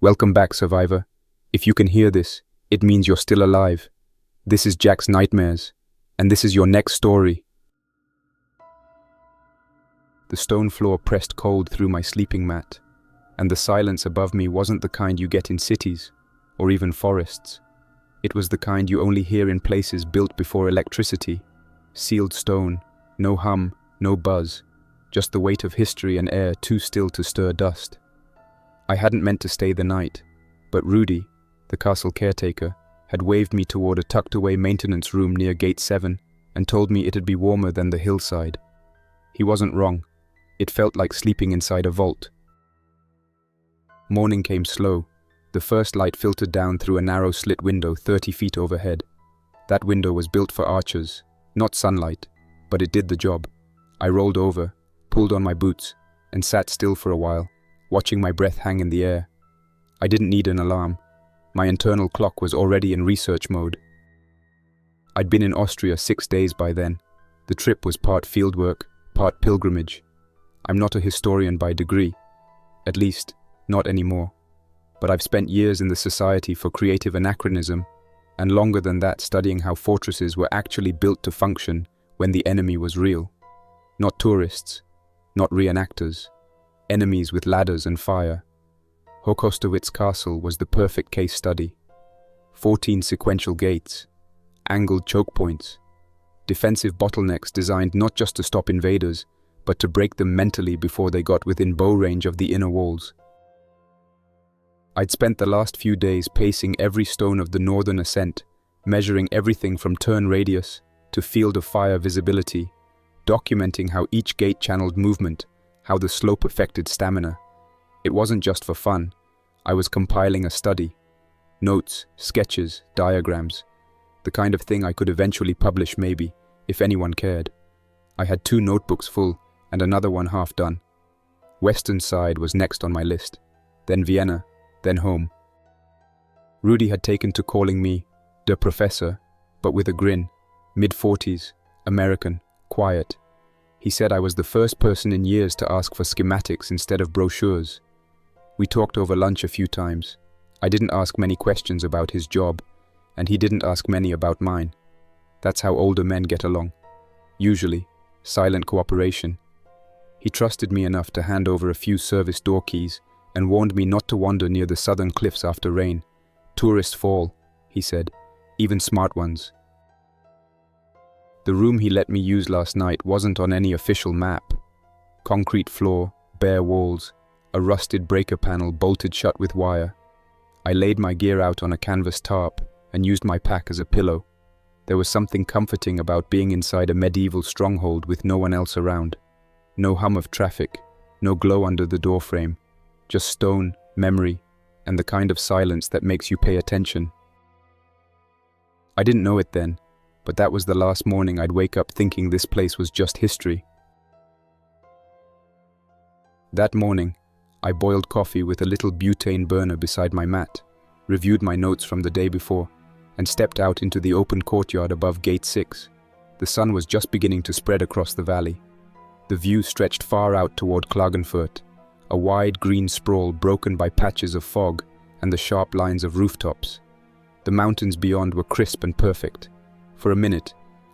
Welcome back, survivor. If you can hear this, it means you're still alive. This is Jack's Nightmares, and this is your next story. The stone floor pressed cold through my sleeping mat, and the silence above me wasn't the kind you get in cities, or even forests. It was the kind you only hear in places built before electricity. Sealed stone, no hum, no buzz, just the weight of history and air too still to stir dust. I hadn't meant to stay the night, but Rudy, the castle caretaker, had waved me toward a tucked-away maintenance room near Gate 7 and told me it'd be warmer than the hillside. He wasn't wrong. It felt like sleeping inside a vault. Morning came slow. The first light filtered down through a narrow slit window 30 feet overhead. That window was built for archers, not sunlight, but it did the job. I rolled over, pulled on my boots, and sat still for a while, watching my breath hang in the air. I didn't need an alarm. My internal clock was already in research mode. I'd been in Austria 6 days by then. The trip was part fieldwork, part pilgrimage. I'm not a historian by degree. At least, not anymore. But I've spent years in the Society for Creative Anachronism, and longer than that studying how fortresses were actually built to function when the enemy was real. Not tourists, not reenactors, enemies with ladders and fire. Hochostowitz Castle was the perfect case study. 14 sequential gates, angled choke points, defensive bottlenecks designed not just to stop invaders, but to break them mentally before they got within bow range of the inner walls. I'd spent the last few days pacing every stone of the northern ascent, measuring everything from turn radius to field of fire visibility, documenting how each gate channeled movement, how the slope affected stamina. It wasn't just for fun. I was compiling a study. Notes, sketches, diagrams. The kind of thing I could eventually publish maybe, if anyone cared. I had 2 notebooks full and another one half done. Western side was next on my list. Then Vienna, then home. Rudy had taken to calling me the professor, but with a grin. Mid-40s, American, quiet. He said I was the first person in years to ask for schematics instead of brochures. We talked over lunch a few times. I didn't ask many questions about his job, and he didn't ask many about mine. That's how older men get along. Usually, silent cooperation. He trusted me enough to hand over a few service door keys and warned me not to wander near the southern cliffs after rain. Tourists fall, he said, even smart ones. The room he let me use last night wasn't on any official map. Concrete floor, bare walls, a rusted breaker panel bolted shut with wire. I laid my gear out on a canvas tarp and used my pack as a pillow. There was something comforting about being inside a medieval stronghold with no one else around. No hum of traffic, no glow under the doorframe, just stone, memory, and the kind of silence that makes you pay attention. I didn't know it then, but that was the last morning I'd wake up thinking this place was just history. That morning, I boiled coffee with a little butane burner beside my mat, reviewed my notes from the day before, and stepped out into the open courtyard above Gate 6. The sun was just beginning to spread across the valley. The view stretched far out toward Klagenfurt, a wide green sprawl broken by patches of fog and the sharp lines of rooftops. The mountains beyond were crisp and perfect. For a minute,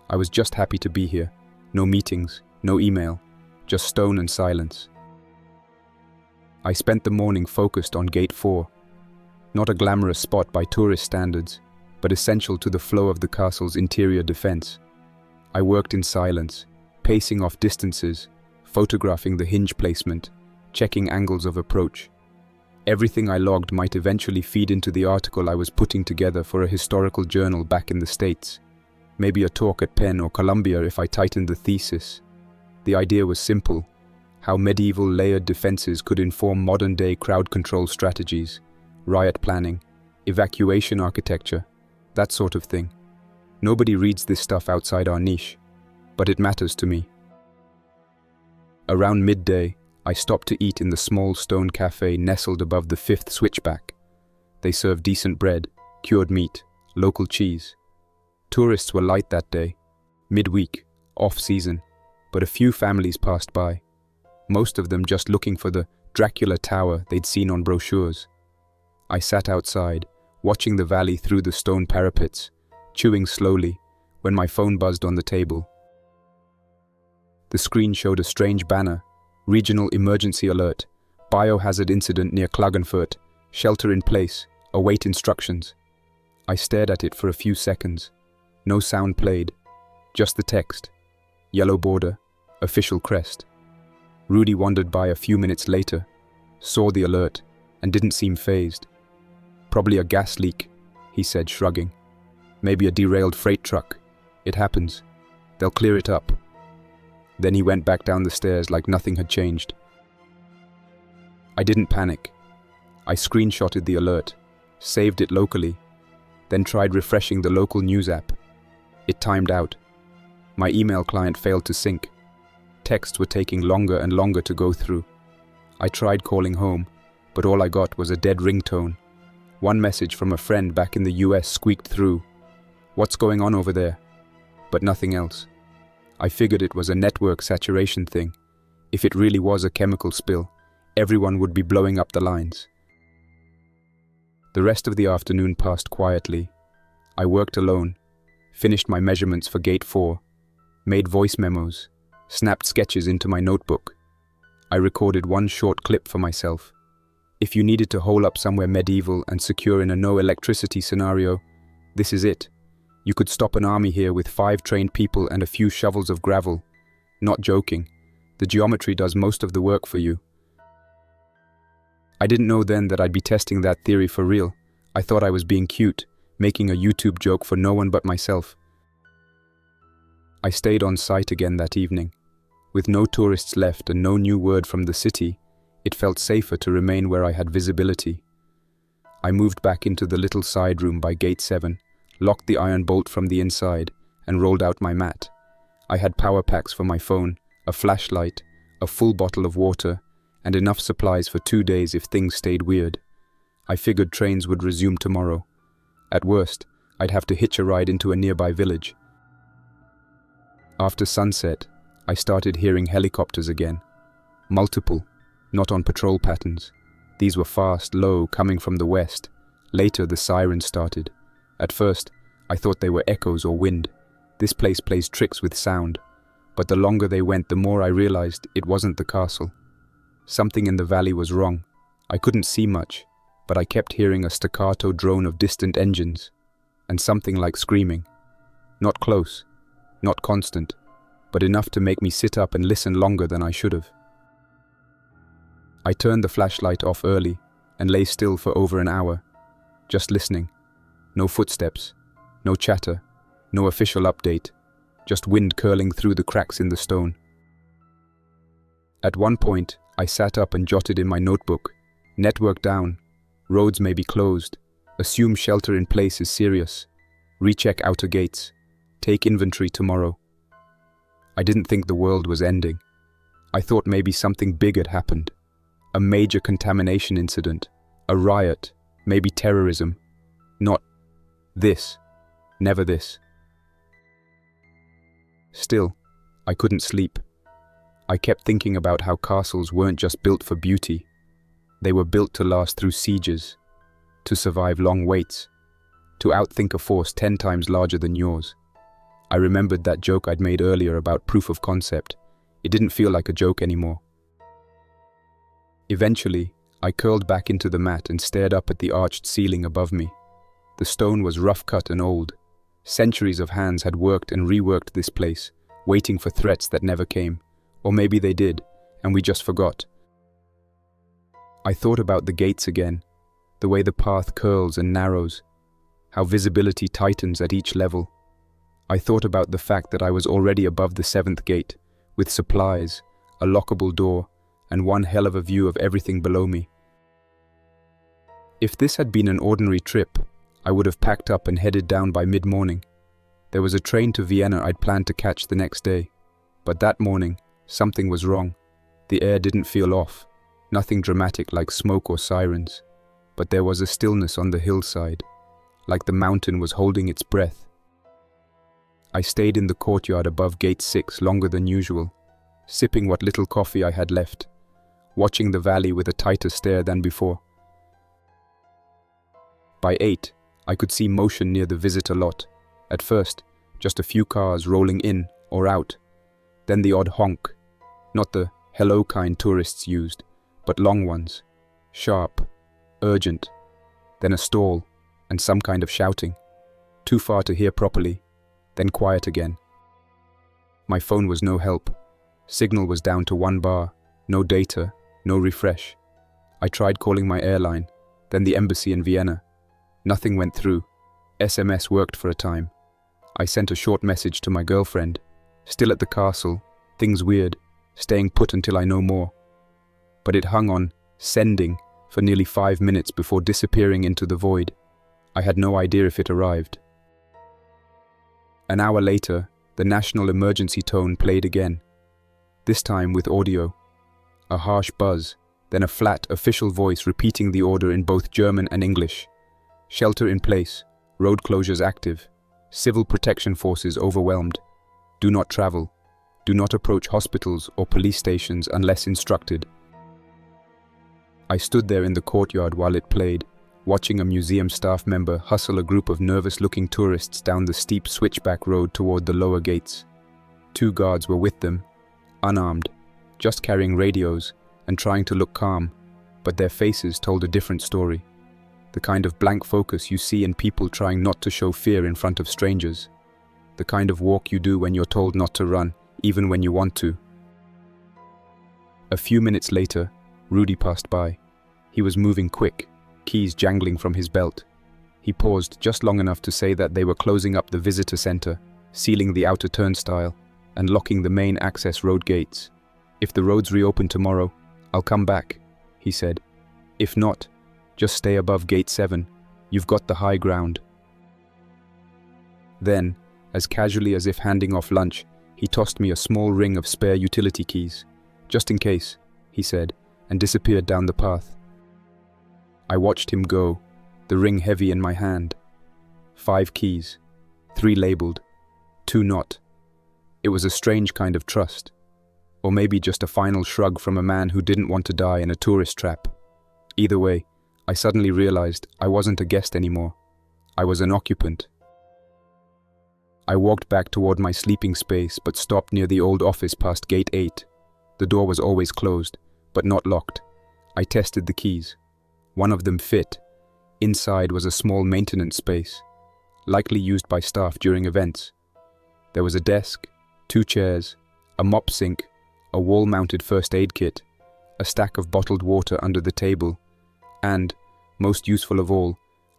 I was just happy to be here. No meetings, no email, just stone and silence. I spent the morning focused on Gate 4. Not a glamorous spot by tourist standards, but essential to the flow of the castle's interior defense. I worked in silence, pacing off distances, photographing the hinge placement, checking angles of approach. Everything I logged might eventually feed into the article I was putting together for a historical journal back in the States. Maybe a talk at Penn or Columbia if I tightened the thesis. The idea was simple: how medieval layered defenses could inform modern-day crowd control strategies, riot planning, evacuation architecture, that sort of thing. Nobody reads this stuff outside our niche, but it matters to me. Around midday, I stopped to eat in the small stone cafe nestled above the 5th switchback. They served decent bread, cured meat, local cheese. Tourists were light that day, midweek, off-season, but a few families passed by. Most of them just looking for the Dracula Tower they'd seen on brochures. I sat outside, watching the valley through the stone parapets, chewing slowly, when my phone buzzed on the table. The screen showed a strange banner: Regional Emergency Alert, Biohazard Incident near Klagenfurt, Shelter in place, await instructions. I stared at it for a few seconds. No sound played, just the text. Yellow border, official crest. Rudy wandered by a few minutes later, saw the alert, and didn't seem fazed. Probably a gas leak, he said, shrugging. Maybe a derailed freight truck. It happens. They'll clear it up. Then he went back down the stairs like nothing had changed. I didn't panic. I screenshotted the alert, saved it locally, then tried refreshing the local news app. It timed out. My email client failed to sync. Texts were taking longer and longer to go through. I tried calling home, but all I got was a dead ringtone. One message from a friend back in the US squeaked through. "What's going on over there?" But nothing else. I figured it was a network saturation thing. If it really was a chemical spill, everyone would be blowing up the lines. The rest of the afternoon passed quietly. I worked alone, finished my measurements for Gate 4, made voice memos, snapped sketches into my notebook. I recorded one short clip for myself. If you needed to hole up somewhere medieval and secure in a no-electricity scenario, this is it. You could stop an army here with 5 trained people and a few shovels of gravel. Not joking. The geometry does most of the work for you. I didn't know then that I'd be testing that theory for real. I thought I was being cute, making a YouTube joke for no one but myself. I stayed on site again that evening. With no tourists left and no new word from the city, it felt safer to remain where I had visibility. I moved back into the little side room by Gate 7, locked the iron bolt from the inside, and rolled out my mat. I had power packs for my phone, a flashlight, a full bottle of water, and enough supplies for 2 days if things stayed weird. I figured trains would resume tomorrow. At worst, I'd have to hitch a ride into a nearby village. After sunset, I started hearing helicopters again. Multiple, not on patrol patterns. These were fast, low, coming from the west. Later, the sirens started. At first, I thought they were echoes or wind. This place plays tricks with sound. But the longer they went, the more I realized it wasn't the castle. Something in the valley was wrong. I couldn't see much, but I kept hearing a staccato drone of distant engines, and something like screaming. Not close, not constant, but enough to make me sit up and listen longer than I should have. I turned the flashlight off early and lay still for over an hour, just listening. No footsteps, no chatter, no official update, just wind curling through the cracks in the stone. At one point, I sat up and jotted in my notebook: network down, roads may be closed, assume shelter in place is serious, recheck outer gates, take inventory tomorrow. I didn't think the world was ending. I thought maybe something big had happened. A major contamination incident, a riot, maybe terrorism. Not this, never this. Still, I couldn't sleep. I kept thinking about how castles weren't just built for beauty. They were built to last through sieges, to survive long waits, to outthink a force 10 times larger than yours. I remembered that joke I'd made earlier about proof of concept. It didn't feel like a joke anymore. Eventually, I curled back into the mat and stared up at the arched ceiling above me. The stone was rough-cut and old. Centuries of hands had worked and reworked this place, waiting for threats that never came. Or maybe they did, and we just forgot. I thought about the gates again, the way the path curls and narrows, how visibility tightens at each level. I thought about the fact that I was already above the 7th gate, with supplies, a lockable door, and one hell of a view of everything below me. If this had been an ordinary trip, I would have packed up and headed down by mid-morning. There was a train to Vienna I'd planned to catch the next day. But that morning, something was wrong. The air didn't feel off, nothing dramatic like smoke or sirens. But there was a stillness on the hillside, like the mountain was holding its breath. I stayed in the courtyard above Gate 6 longer than usual, sipping what little coffee I had left, watching the valley with a tighter stare than before. By 8, I could see motion near the visitor lot. At first, just a few cars rolling in or out. Then the odd honk. Not the hello kind tourists used, but long ones. Sharp, urgent. Then a stall, and some kind of shouting. Too far to hear properly, then quiet again. My phone was no help. Signal was down to 1 bar, no data, no refresh. I tried calling my airline, then the embassy in Vienna. Nothing went through. SMS worked for a time. I sent a short message to my girlfriend. Still at the castle, things weird, staying put until I know more. But it hung on sending for nearly 5 minutes before disappearing into the void. I had no idea if it arrived. An hour later, the national emergency tone played again. This time with audio. A harsh buzz, then a flat, official voice repeating the order in both German and English. Shelter in place, road closures active, civil protection forces overwhelmed. Do not travel. Do not approach hospitals or police stations unless instructed. I stood there in the courtyard while it played, watching a museum staff member hustle a group of nervous-looking tourists down the steep switchback road toward the lower gates. 2 guards were with them, unarmed, just carrying radios and trying to look calm, but their faces told a different story. The kind of blank focus you see in people trying not to show fear in front of strangers. The kind of walk you do when you're told not to run, even when you want to. A few minutes later, Rudy passed by. He was moving quick, keys jangling from his belt. He paused just long enough to say that they were closing up the visitor center, sealing the outer turnstile, and locking the main access road gates. If the roads reopen tomorrow, I'll come back, he said. If not, just stay above gate 7. You've got the high ground. Then, as casually as if handing off lunch, he tossed me a small ring of spare utility keys. Just in case, he said, and disappeared down the path. I watched him go, the ring heavy in my hand. 5 keys, 3 labeled, 2 not. It was a strange kind of trust. Or maybe just a final shrug from a man who didn't want to die in a tourist trap. Either way, I suddenly realized I wasn't a guest anymore. I was an occupant. I walked back toward my sleeping space but stopped near the old office past gate 8. The door was always closed, but not locked. I tested the keys. One of them fit. Inside was a small maintenance space, likely used by staff during events. There was a desk, 2 chairs, a mop sink, a wall-mounted first aid kit, a stack of bottled water under the table, and, most useful of all,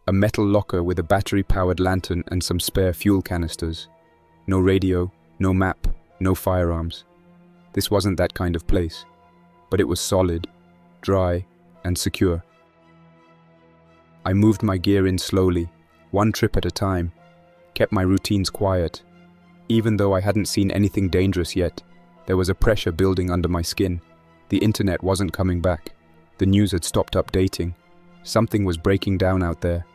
a metal locker with a battery-powered lantern and some spare fuel canisters. No radio, no map, no firearms. This wasn't that kind of place, but it was solid, dry, and secure. I moved my gear in slowly, 1 trip at a time, kept my routines quiet. Even though I hadn't seen anything dangerous yet, there was a pressure building under my skin. The internet wasn't coming back. The news had stopped updating. Something was breaking down out there.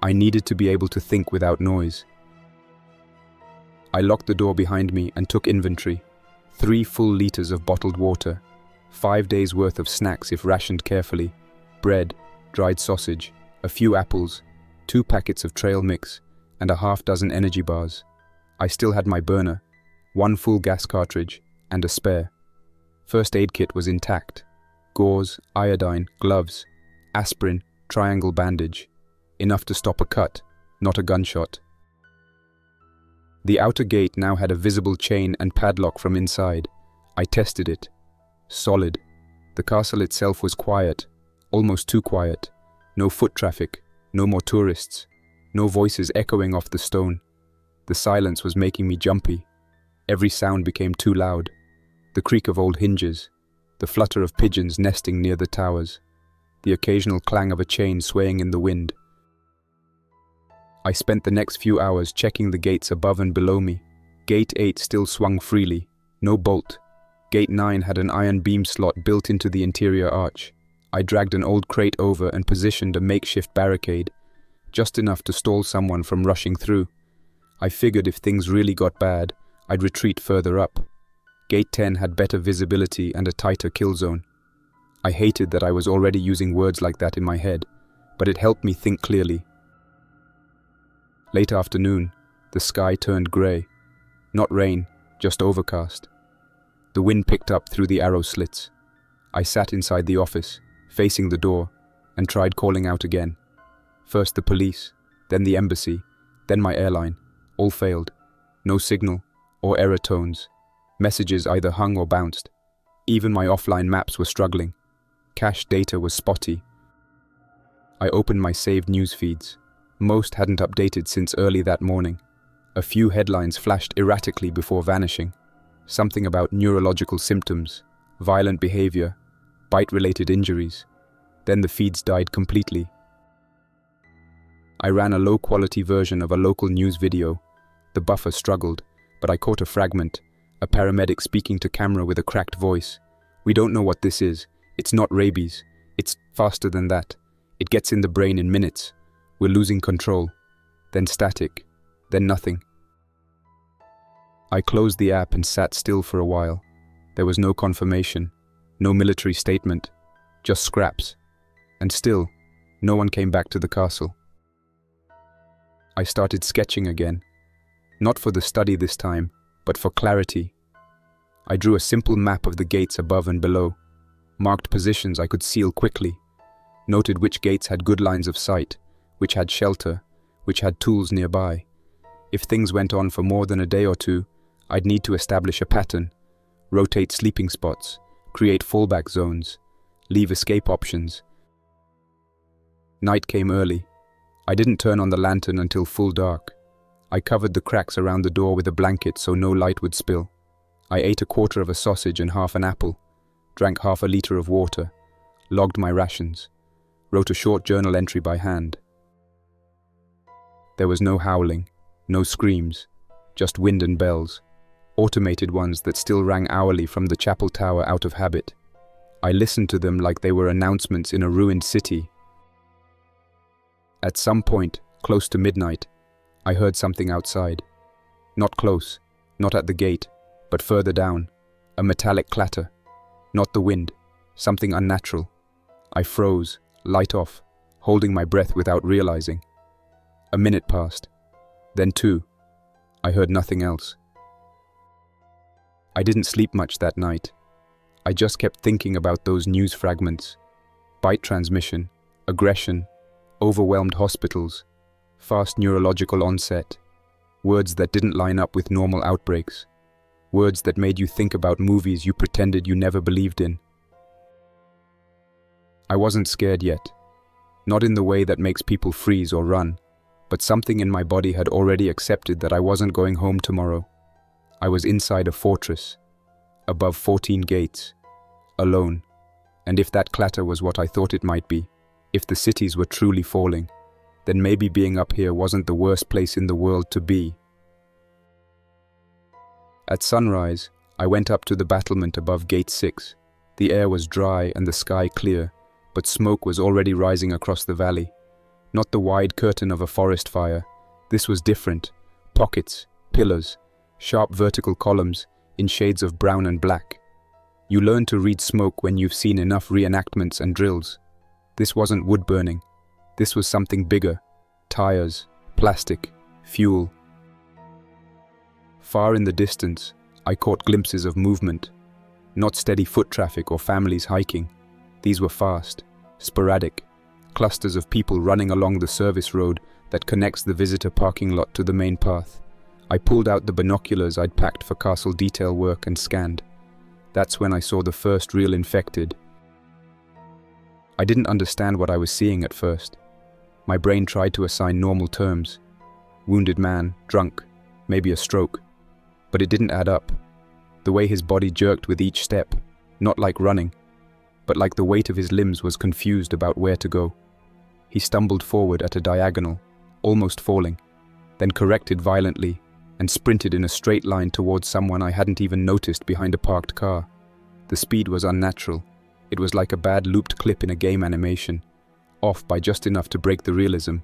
I needed to be able to think without noise. I locked the door behind me and took inventory. 3 full liters of bottled water, 5 days' worth of snacks if rationed carefully, bread, dried sausage, a few apples, 2 packets of trail mix, and a half-dozen energy bars. I still had my burner, 1 full gas cartridge, and a spare. First aid kit was intact. Gauze, iodine, gloves, aspirin, triangle bandage. Enough to stop a cut, not a gunshot. The outer gate now had a visible chain and padlock from inside. I tested it. Solid. The castle itself was quiet, almost too quiet. No foot traffic, no more tourists, no voices echoing off the stone. The silence was making me jumpy. Every sound became too loud. The creak of old hinges, the flutter of pigeons nesting near the towers, the occasional clang of a chain swaying in the wind. I spent the next few hours checking the gates above and below me. Gate 8 still swung freely, no bolt. Gate 9 had an iron beam slot built into the interior arch. I dragged an old crate over and positioned a makeshift barricade, just enough to stall someone from rushing through. I figured if things really got bad, I'd retreat further up. Gate 10 had better visibility and a tighter kill zone. I hated that I was already using words like that in my head, but it helped me think clearly. Late afternoon, the sky turned grey. Not rain, just overcast. The wind picked up through the arrow slits. I sat inside the office, facing the door, and tried calling out again. First the police, then the embassy, then my airline. All failed. No signal, or error tones. Messages either hung or bounced. Even my offline maps were struggling. Cache data was spotty. I opened my saved news feeds. Most hadn't updated since early that morning. A few headlines flashed erratically before vanishing. Something about neurological symptoms, violent behavior, bite-related injuries. Then the feeds died completely. I ran a low-quality version of a local news video. The buffer struggled, but I caught a fragment, a paramedic speaking to camera with a cracked voice. "We don't know what this is. It's not rabies. It's faster than that. It gets in the brain in minutes. We're losing control." Then static. Then nothing. I closed the app and sat still for a while. There was no confirmation, no military statement, just scraps. And still, no one came back to the castle. I started sketching again. Not for the study this time, but for clarity. I drew a simple map of the gates above and below, marked positions I could seal quickly, noted which gates had good lines of sight, which had shelter, which had tools nearby. If things went on for more than a day or two, I'd need to establish a pattern, rotate sleeping spots, create fallback zones, leave escape options. Night came early. I didn't turn on the lantern until full dark. I covered the cracks around the door with a blanket so no light would spill. I ate a quarter of a sausage and half an apple, drank half a liter of water, logged my rations, wrote a short journal entry by hand. There was no howling, no screams, just wind and bells, automated ones that still rang hourly from the chapel tower out of habit. I listened to them like they were announcements in a ruined city. At some point, close to midnight, I heard something outside. Not close, not at the gate, but further down, a metallic clatter. Not the wind, something unnatural. I froze, light off, holding my breath without realizing. A minute passed, then two. I heard nothing else. I didn't sleep much that night. I just kept thinking about those news fragments. Bite transmission, aggression, overwhelmed hospitals, fast neurological onset, words that didn't line up with normal outbreaks, words that made you think about movies you pretended you never believed in. I wasn't scared yet, not in the way that makes people freeze or run, but something in my body had already accepted that I wasn't going home tomorrow. I was inside a fortress, above 14 gates, alone, and if that clatter was what I thought it might be, if the cities were truly falling, then maybe being up here wasn't the worst place in the world to be. At sunrise, I went up to the battlement above Gate 6. The air was dry and the sky clear, but smoke was already rising across the valley. Not the wide curtain of a forest fire. This was different. Pockets, pillars, sharp vertical columns in shades of brown and black. You learn to read smoke when you've seen enough reenactments and drills. This wasn't wood burning. This was something bigger. Tires, plastic, fuel. Far in the distance, I caught glimpses of movement. Not steady foot traffic or families hiking. These were fast, sporadic, clusters of people running along the service road that connects the visitor parking lot to the main path. I pulled out the binoculars I'd packed for castle detail work and scanned. That's when I saw the first real infected. I didn't understand what I was seeing at first. My brain tried to assign normal terms. Wounded man, drunk, maybe a stroke. But it didn't add up. The way his body jerked with each step, not like running, but like the weight of his limbs was confused about where to go. He stumbled forward at a diagonal, almost falling, then corrected violently and sprinted in a straight line towards someone I hadn't even noticed behind a parked car. The speed was unnatural. It was like a bad looped clip in a game animation, off by just enough to break the realism.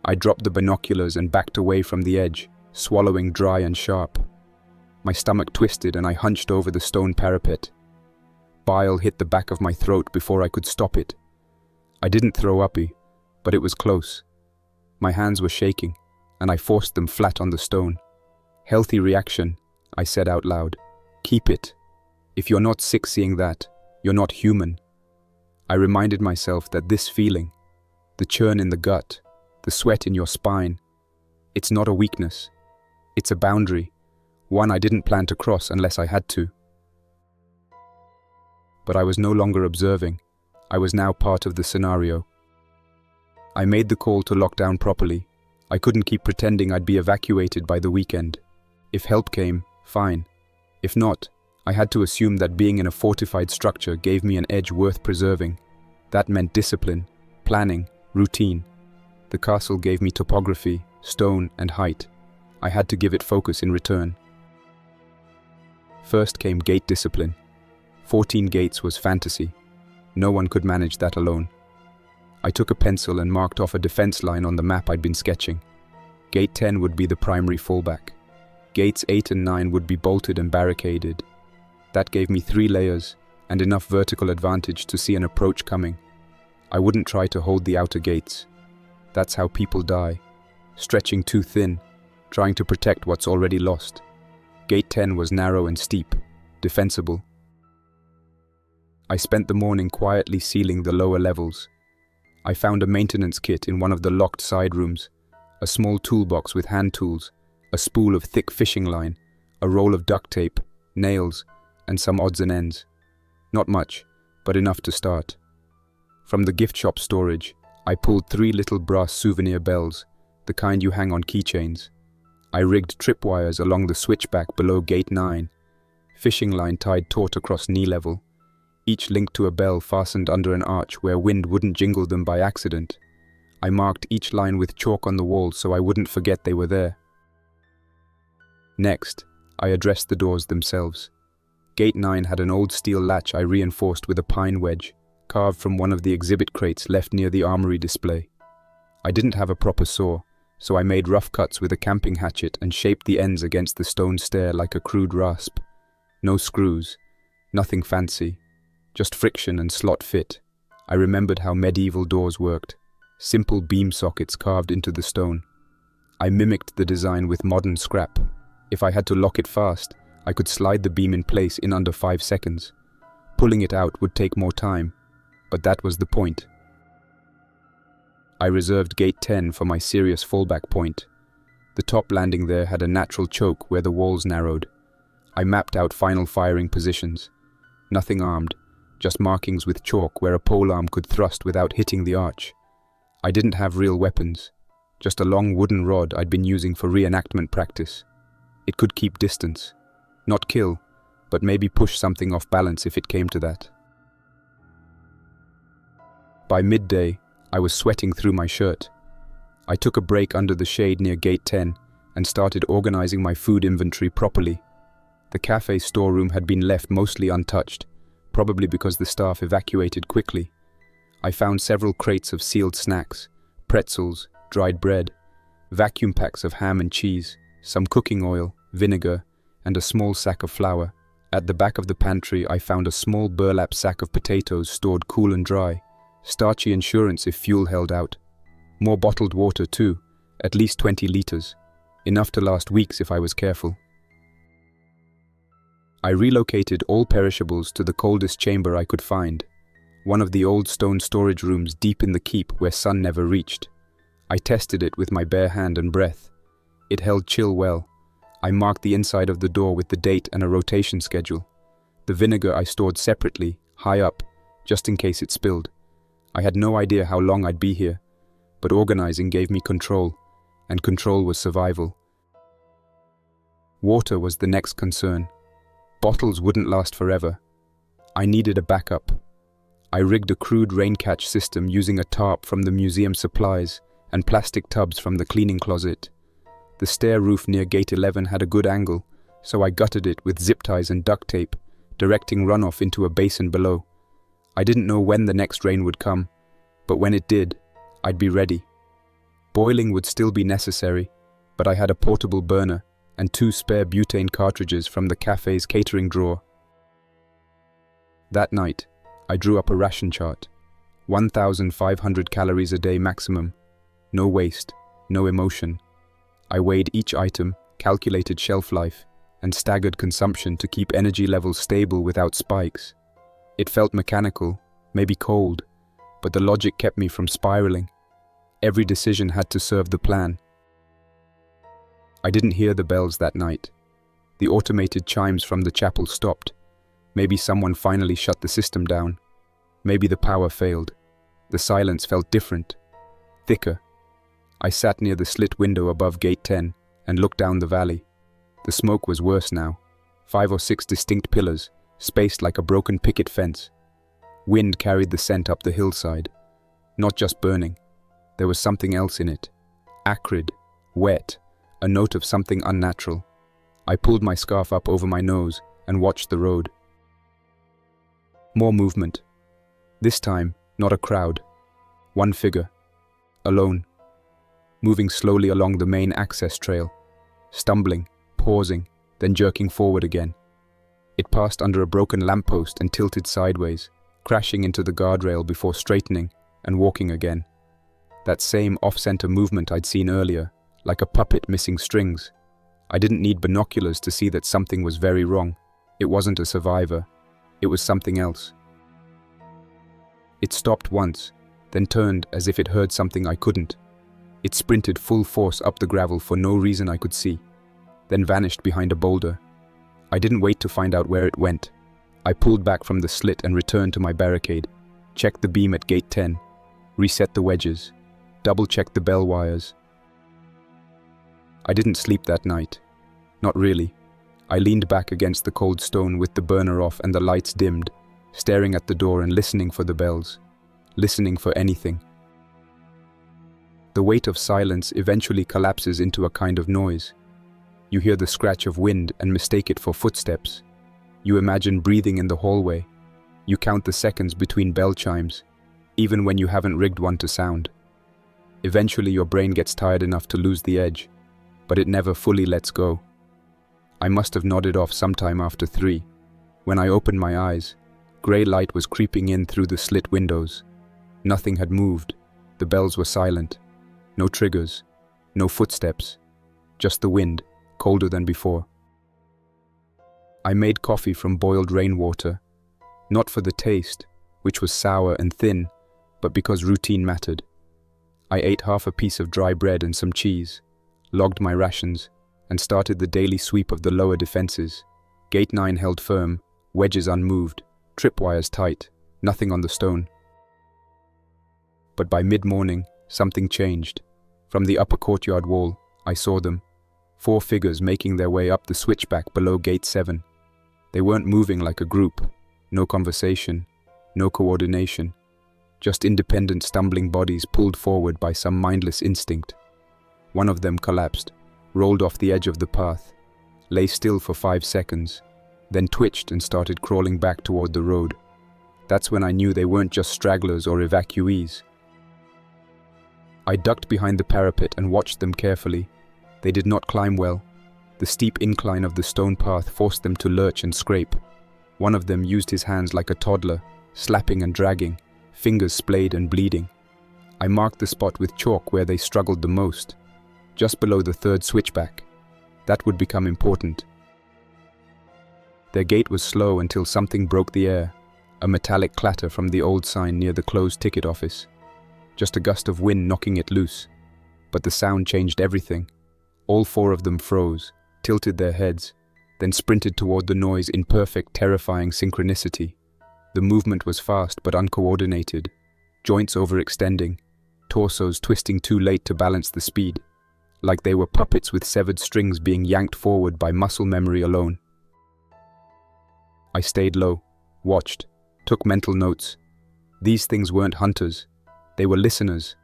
I dropped the binoculars and backed away from the edge, swallowing dry and sharp. My stomach twisted and I hunched over the stone parapet. Bile hit the back of my throat before I could stop it. I didn't throw up, but it was close. My hands were shaking, and I forced them flat on the stone. "Healthy reaction," I said out loud. "Keep it. If you're not sick seeing that, you're not human." I reminded myself that this feeling, the churn in the gut, the sweat in your spine, it's not a weakness. It's a boundary, one I didn't plan to cross unless I had to. But I was no longer observing. I was now part of the scenario. I made the call to lock down properly. I couldn't keep pretending I'd be evacuated by the weekend. If help came, fine. If not, I had to assume that being in a fortified structure gave me an edge worth preserving. That meant discipline, planning, routine. The castle gave me topography, stone, and height. I had to give it focus in return. First came gate discipline. 14 gates was fantasy. No one could manage that alone. I took a pencil and marked off a defense line on the map I'd been sketching. Gate 10 would be the primary fallback. Gates 8 and 9 would be bolted and barricaded. That gave me 3 layers and enough vertical advantage to see an approach coming. I wouldn't try to hold the outer gates. That's how people die, stretching too thin, trying to protect what's already lost. Gate 10 was narrow and steep, defensible. I spent the morning quietly sealing the lower levels. I found a maintenance kit in one of the locked side rooms, a small toolbox with hand tools, a spool of thick fishing line, a roll of duct tape, nails, and some odds and ends. Not much, but enough to start. From the gift shop storage, I pulled 3 little brass souvenir bells, the kind you hang on keychains. I rigged tripwires along the switchback below Gate 9, fishing line tied taut across knee level, each linked to a bell fastened under an arch where wind wouldn't jingle them by accident. I marked each line with chalk on the wall so I wouldn't forget they were there. Next, I addressed the doors themselves. Gate 9 had an old steel latch I reinforced with a pine wedge, carved from one of the exhibit crates left near the armory display. I didn't have a proper saw, so I made rough cuts with a camping hatchet and shaped the ends against the stone stair like a crude rasp. No screws, nothing fancy, just friction and slot fit. I remembered how medieval doors worked, simple beam sockets carved into the stone. I mimicked the design with modern scrap. If I had to lock it fast, I could slide the beam in place in under 5 seconds. Pulling it out would take more time, but that was the point. I reserved Gate 10 for my serious fallback point. The top landing there had a natural choke where the walls narrowed. I mapped out final firing positions. Nothing armed, just markings with chalk where a polearm could thrust without hitting the arch. I didn't have real weapons, just a long wooden rod I'd been using for reenactment practice. It could keep distance, not kill, but maybe push something off balance if it came to that. By midday, I was sweating through my shirt. I took a break under the shade near Gate 10 and started organizing my food inventory properly. The cafe storeroom had been left mostly untouched, probably because the staff evacuated quickly. I found several crates of sealed snacks, pretzels, dried bread, vacuum packs of ham and cheese, some cooking oil, vinegar, and a small sack of flour. At the back of the pantry, I found a small burlap sack of potatoes stored cool and dry, starchy insurance if fuel held out. More bottled water too, at least 20 liters, enough to last weeks if I was careful. I relocated all perishables to the coldest chamber I could find, one of the old stone storage rooms deep in the keep where sun never reached. I tested it with my bare hand and breath. It held chill well. I marked the inside of the door with the date and a rotation schedule. The vinegar I stored separately, high up, just in case it spilled. I had no idea how long I'd be here, but organizing gave me control, and control was survival. Water was the next concern. Bottles wouldn't last forever. I needed a backup. I rigged a crude rain catch system using a tarp from the museum supplies and plastic tubs from the cleaning closet. The stair roof near Gate 11 had a good angle, so I gutted it with zip ties and duct tape, directing runoff into a basin below. I didn't know when the next rain would come, but when it did, I'd be ready. Boiling would still be necessary, but I had a portable burner and 2 spare butane cartridges from the cafe's catering drawer. That night, I drew up a ration chart. 1,500 calories a day maximum. No waste. no emotion. I weighed each item, calculated shelf life, and staggered consumption to keep energy levels stable without spikes. It felt mechanical, maybe cold, but the logic kept me from spiraling. Every decision had to serve the plan. I didn't hear the bells that night. The automated chimes from the chapel stopped. Maybe someone finally shut the system down. Maybe the power failed. The silence felt different, thicker. I sat near the slit window above Gate 10 and looked down the valley. The smoke was worse now. 5 or 6 distinct pillars, spaced like a broken picket fence. Wind carried the scent up the hillside. Not just burning. There was something else in it. Acrid, wet, a note of something unnatural. I pulled my scarf up over my nose and watched the road. More movement. This time, not a crowd. One figure. Alone. Moving slowly along the main access trail. Stumbling, pausing, then jerking forward again. It passed under a broken lamppost and tilted sideways, crashing into the guardrail before straightening and walking again. That same off-center movement I'd seen earlier, like a puppet missing strings. I didn't need binoculars to see that something was very wrong. It wasn't a survivor. It was something else. It stopped once, then turned as if it heard something I couldn't. It sprinted full force up the gravel for no reason I could see, then vanished behind a boulder. I didn't wait to find out where it went. I pulled back from the slit and returned to my barricade, checked the beam at Gate 10, reset the wedges, double-checked the bell wires. I didn't sleep that night. Not really. I leaned back against the cold stone with the burner off and the lights dimmed, staring at the door and listening for the bells, listening for anything. The weight of silence eventually collapses into a kind of noise. You hear the scratch of wind and mistake it for footsteps. You imagine breathing in the hallway. You count the seconds between bell chimes, even when you haven't rigged one to sound. Eventually your brain gets tired enough to lose the edge, but it never fully lets go. I must have nodded off sometime after 3. When I opened my eyes, grey light was creeping in through the slit windows. Nothing had moved. The bells were silent. No triggers. No footsteps. Just the wind, colder than before. I made coffee from boiled rainwater, not for the taste, which was sour and thin, but because routine mattered. I ate half a piece of dry bread and some cheese, logged my rations, and started the daily sweep of the lower defenses. Gate 9 held firm, wedges unmoved, tripwires tight, nothing on the stone. But by mid-morning, something changed. From the upper courtyard wall, I saw them. 4 figures making their way up the switchback below Gate 7. They weren't moving like a group. No conversation, no coordination. Just independent stumbling bodies pulled forward by some mindless instinct. One of them collapsed, rolled off the edge of the path, lay still for 5 seconds, then twitched and started crawling back toward the road. That's when I knew they weren't just stragglers or evacuees. I ducked behind the parapet and watched them carefully. They did not climb well. The steep incline of the stone path forced them to lurch and scrape. One of them used his hands like a toddler, slapping and dragging, fingers splayed and bleeding. I marked the spot with chalk where they struggled the most, just below the 3rd switchback. That would become important. Their gait was slow until something broke the air, a metallic clatter from the old sign near the closed ticket office. Just a gust of wind knocking it loose. But the sound changed everything. All 4 of them froze, tilted their heads, then sprinted toward the noise in perfect, terrifying synchronicity. The movement was fast but uncoordinated, joints overextending, torsos twisting too late to balance the speed, like they were puppets with severed strings being yanked forward by muscle memory alone. I stayed low, watched, took mental notes. These things weren't hunters. They were listeners.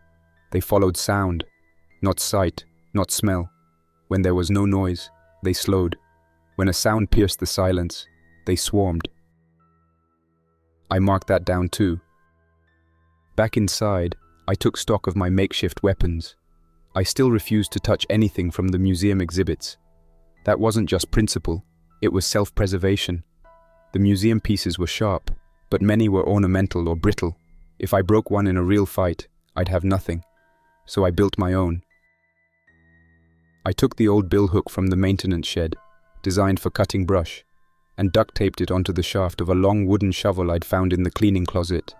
They followed sound, not sight, not smell. When there was no noise, they slowed. When a sound pierced the silence, they swarmed. I marked that down too. Back inside, I took stock of my makeshift weapons. I still refused to touch anything from the museum exhibits. That wasn't just principle, it was self-preservation. The museum pieces were sharp, but many were ornamental or brittle. If I broke one in a real fight, I'd have nothing. So I built my own. I took the old bill hook from the maintenance shed, designed for cutting brush, and duct taped it onto the shaft of a long wooden shovel I'd found in the cleaning closet.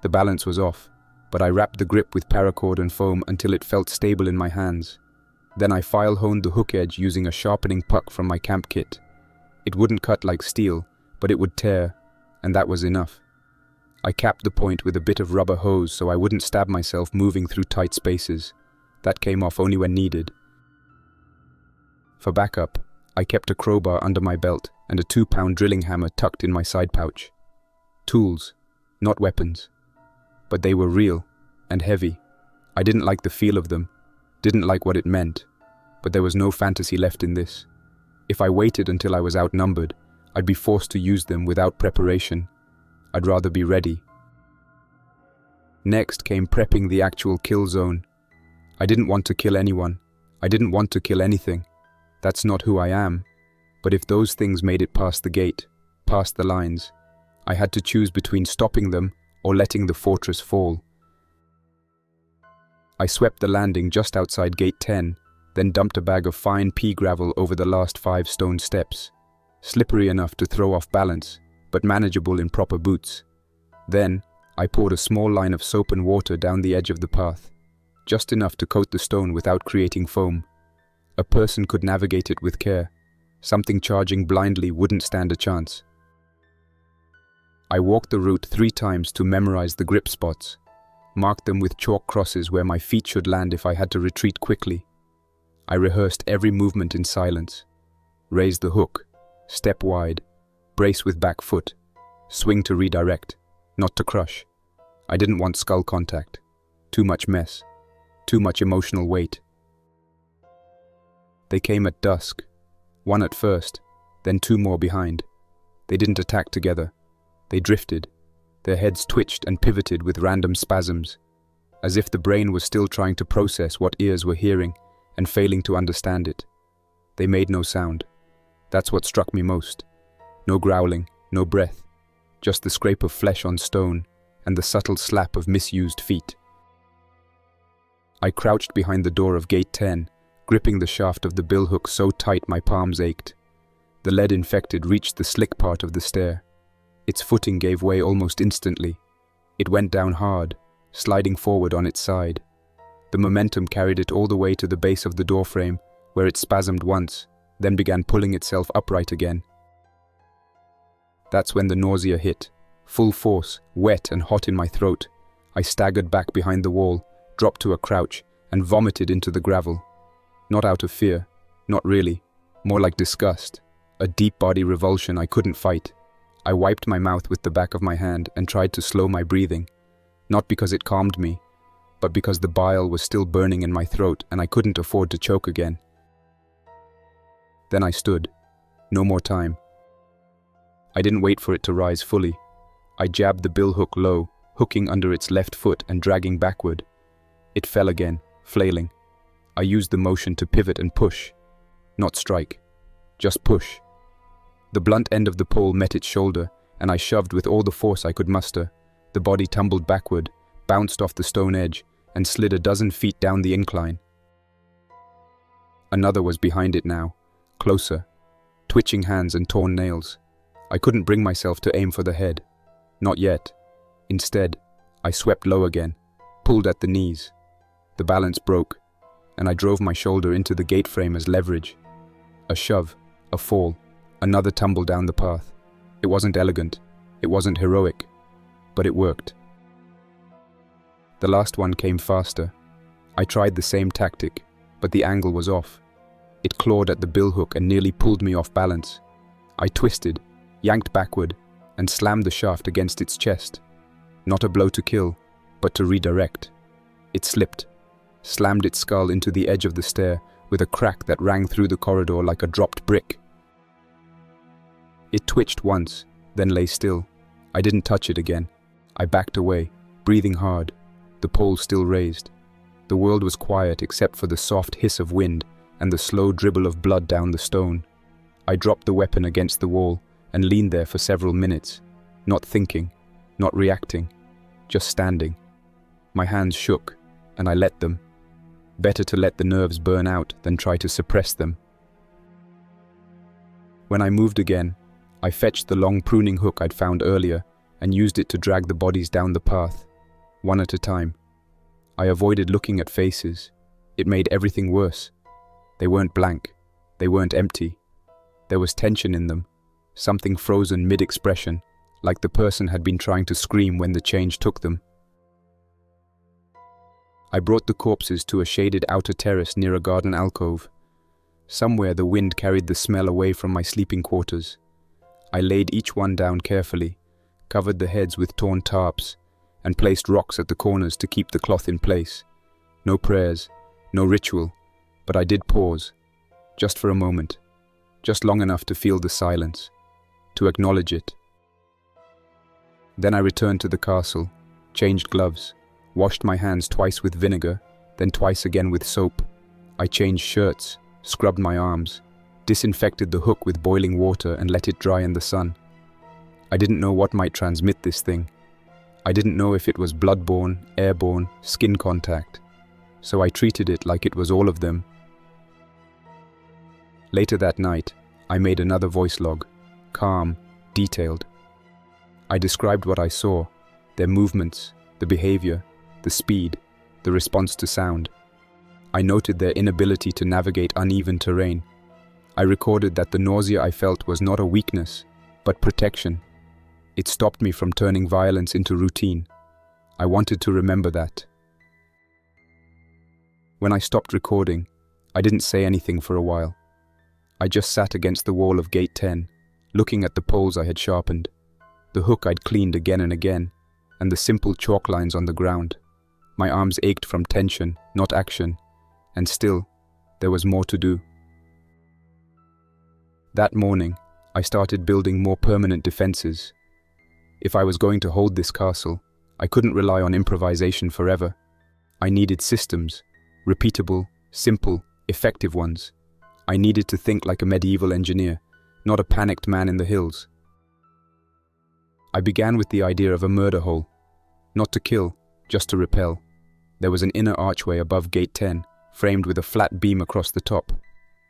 The balance was off, but I wrapped the grip with paracord and foam until it felt stable in my hands. Then I file-honed the hook edge using a sharpening puck from my camp kit. It wouldn't cut like steel, but it would tear, and that was enough. I capped the point with a bit of rubber hose so I wouldn't stab myself moving through tight spaces. That came off only when needed. For backup, I kept a crowbar under my belt and a 2-pound drilling hammer tucked in my side pouch. Tools, not weapons. But they were real and heavy. I didn't like the feel of them, didn't like what it meant, but there was no fantasy left in this. If I waited until I was outnumbered, I'd be forced to use them without preparation. I'd rather be ready. Next came prepping the actual kill zone. I didn't want to kill anyone. I didn't want to kill anything. That's not who I am. But if those things made it past the gate, past the lines, I had to choose between stopping them or letting the fortress fall. I swept the landing just outside Gate 10, then dumped a bag of fine pea gravel over the last 5 stone steps, slippery enough to throw off balance, but manageable in proper boots. Then, I poured a small line of soap and water down the edge of the path, just enough to coat the stone without creating foam. A person could navigate it with care. Something charging blindly wouldn't stand a chance. I walked the route 3 times to memorize the grip spots, marked them with chalk crosses where my feet should land if I had to retreat quickly. I rehearsed every movement in silence. Raise the hook, step wide, brace with back foot, swing to redirect, not to crush. I didn't want skull contact. Too much mess. Too much emotional weight. They came at dusk. 1 at first, then 2 more behind. They didn't attack together. They drifted. Their heads twitched and pivoted with random spasms, as if the brain was still trying to process what ears were hearing and failing to understand it. They made no sound. That's what struck me most. No growling, no breath, just the scrape of flesh on stone and the subtle slap of misused feet. I crouched behind the door of Gate 10, gripping the shaft of the billhook so tight my palms ached. The lead-infected reached the slick part of the stair. Its footing gave way almost instantly. It went down hard, sliding forward on its side. The momentum carried it all the way to the base of the doorframe, where it spasmed once, then began pulling itself upright again. That's when the nausea hit. Full force, wet and hot in my throat. I staggered back behind the wall, dropped to a crouch, and vomited into the gravel. Not out of fear, not really, more like disgust, a deep body revulsion I couldn't fight. I wiped my mouth with the back of my hand and tried to slow my breathing, not because it calmed me, but because the bile was still burning in my throat and I couldn't afford to choke again. Then I stood. No more time. I didn't wait for it to rise fully. I jabbed the billhook low, hooking under its left foot and dragging backward. It fell again, flailing. I used the motion to pivot and push. Not strike. Just push. The blunt end of the pole met its shoulder, and I shoved with all the force I could muster. The body tumbled backward, bounced off the stone edge, and slid a dozen feet down the incline. Another was behind it now, closer, twitching hands and torn nails. I couldn't bring myself to aim for the head. Not yet. Instead, I swept low again, pulled at the knees. The balance broke, and I drove my shoulder into the gate frame as leverage. A shove, a fall, another tumble down the path. It wasn't elegant, it wasn't heroic, but it worked. The last one came faster. I tried the same tactic, but the angle was off. It clawed at the billhook and nearly pulled me off balance. I twisted, yanked backward, and slammed the shaft against its chest. Not a blow to kill, but to redirect. It slipped, slammed its skull into the edge of the stair with a crack that rang through the corridor like a dropped brick. It twitched once, then lay still. I didn't touch it again. I backed away, breathing hard, the pole still raised. The world was quiet except for the soft hiss of wind and the slow dribble of blood down the stone. I dropped the weapon against the wall and leaned there for several minutes, not thinking, not reacting, just standing. My hands shook, and I let them. Better to let the nerves burn out than try to suppress them. When I moved again, I fetched the long pruning hook I'd found earlier and used it to drag the bodies down the path, one at a time. I avoided looking at faces. It made everything worse. They weren't blank. They weren't empty. There was tension in them, something frozen mid-expression, like the person had been trying to scream when the change took them. I brought the corpses to a shaded outer terrace near a garden alcove. Somewhere the wind carried the smell away from my sleeping quarters. I laid each one down carefully, covered the heads with torn tarps, and placed rocks at the corners to keep the cloth in place. No prayers, no ritual, but I did pause, just for a moment, just long enough to feel the silence, to acknowledge it. Then I returned to the castle, changed gloves, washed my hands twice with vinegar, then twice again with soap. I changed shirts, scrubbed my arms, disinfected the hook with boiling water and let it dry in the sun. I didn't know what might transmit this thing. I didn't know if it was bloodborne, airborne, skin contact. So I treated it like it was all of them. Later that night, I made another voice log, calm, detailed. I described what I saw, their movements, the behavior, the speed, the response to sound. I noted their inability to navigate uneven terrain. I recorded that the nausea I felt was not a weakness, but protection. It stopped me from turning violence into routine. I wanted to remember that. When I stopped recording, I didn't say anything for a while. I just sat against the wall of Gate 10, looking at the poles I had sharpened, the hook I'd cleaned again and again, and the simple chalk lines on the ground. My arms ached from tension, not action, and still, there was more to do. That morning, I started building more permanent defenses. If I was going to hold this castle, I couldn't rely on improvisation forever. I needed systems, repeatable, simple, effective ones. I needed to think like a medieval engineer, not a panicked man in the hills. I began with the idea of a murder hole, not to kill, just to repel. There was an inner archway above Gate 10, framed with a flat beam across the top.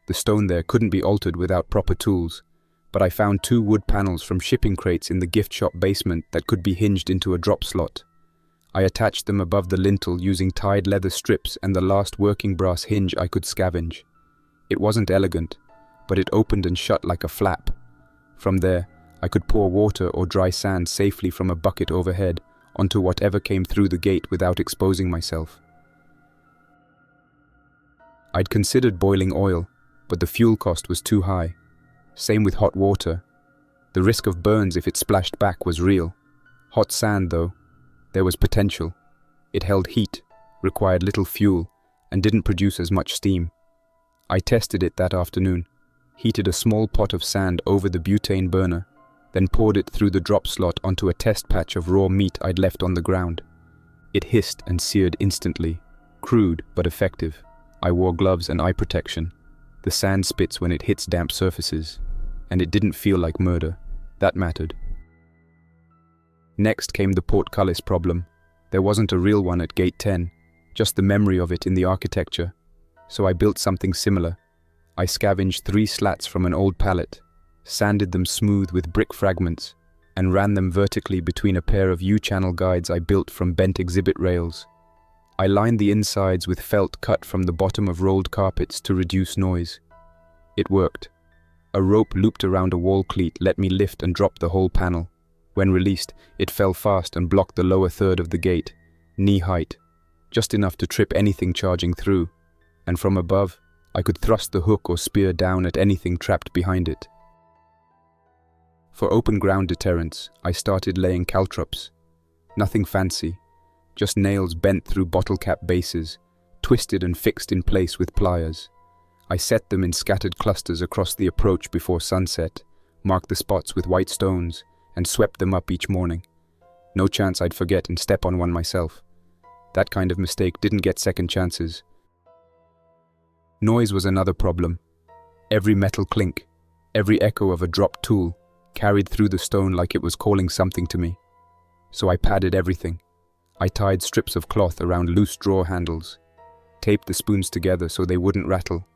The stone there couldn't be altered without proper tools, but I found 2 wood panels from shipping crates in the gift shop basement that could be hinged into a drop slot. I attached them above the lintel using tied leather strips and the last working brass hinge I could scavenge. It wasn't elegant, but it opened and shut like a flap. From there, I could pour water or dry sand safely from a bucket overhead onto whatever came through the gate without exposing myself. I'd considered boiling oil, but the fuel cost was too high. Same with hot water. The risk of burns if it splashed back was real. Hot sand, though, there was potential. It held heat, required little fuel, and didn't produce as much steam. I tested it that afternoon, heated a small pot of sand over the butane burner, then poured it through the drop slot onto a test patch of raw meat I'd left on the ground. It hissed and seared instantly, crude but effective. I wore gloves and eye protection. The sand spits when it hits damp surfaces, and it didn't feel like murder. That mattered. Next came the portcullis problem. There wasn't a real one at Gate 10, just the memory of it in the architecture. So I built something similar. I scavenged 3 slats from an old pallet, sanded them smooth with brick fragments, and ran them vertically between a pair of U-channel guides I built from bent exhibit rails. I lined the insides with felt cut from the bottom of rolled carpets to reduce noise. It worked. A rope looped around a wall cleat let me lift and drop the whole panel. When released, it fell fast and blocked the lower third of the gate, knee height, just enough to trip anything charging through, and from above, I could thrust the hook or spear down at anything trapped behind it. For open ground deterrence, I started laying caltrops. Nothing fancy, just nails bent through bottle cap bases, twisted and fixed in place with pliers. I set them in scattered clusters across the approach before sunset, marked the spots with white stones, and swept them up each morning. No chance I'd forget and step on one myself. That kind of mistake didn't get second chances. Noise was another problem. Every metal clink, every echo of a dropped tool, carried through the stone like it was calling something to me. So I padded everything. I tied strips of cloth around loose drawer handles. taped the spoons together so they wouldn't rattle,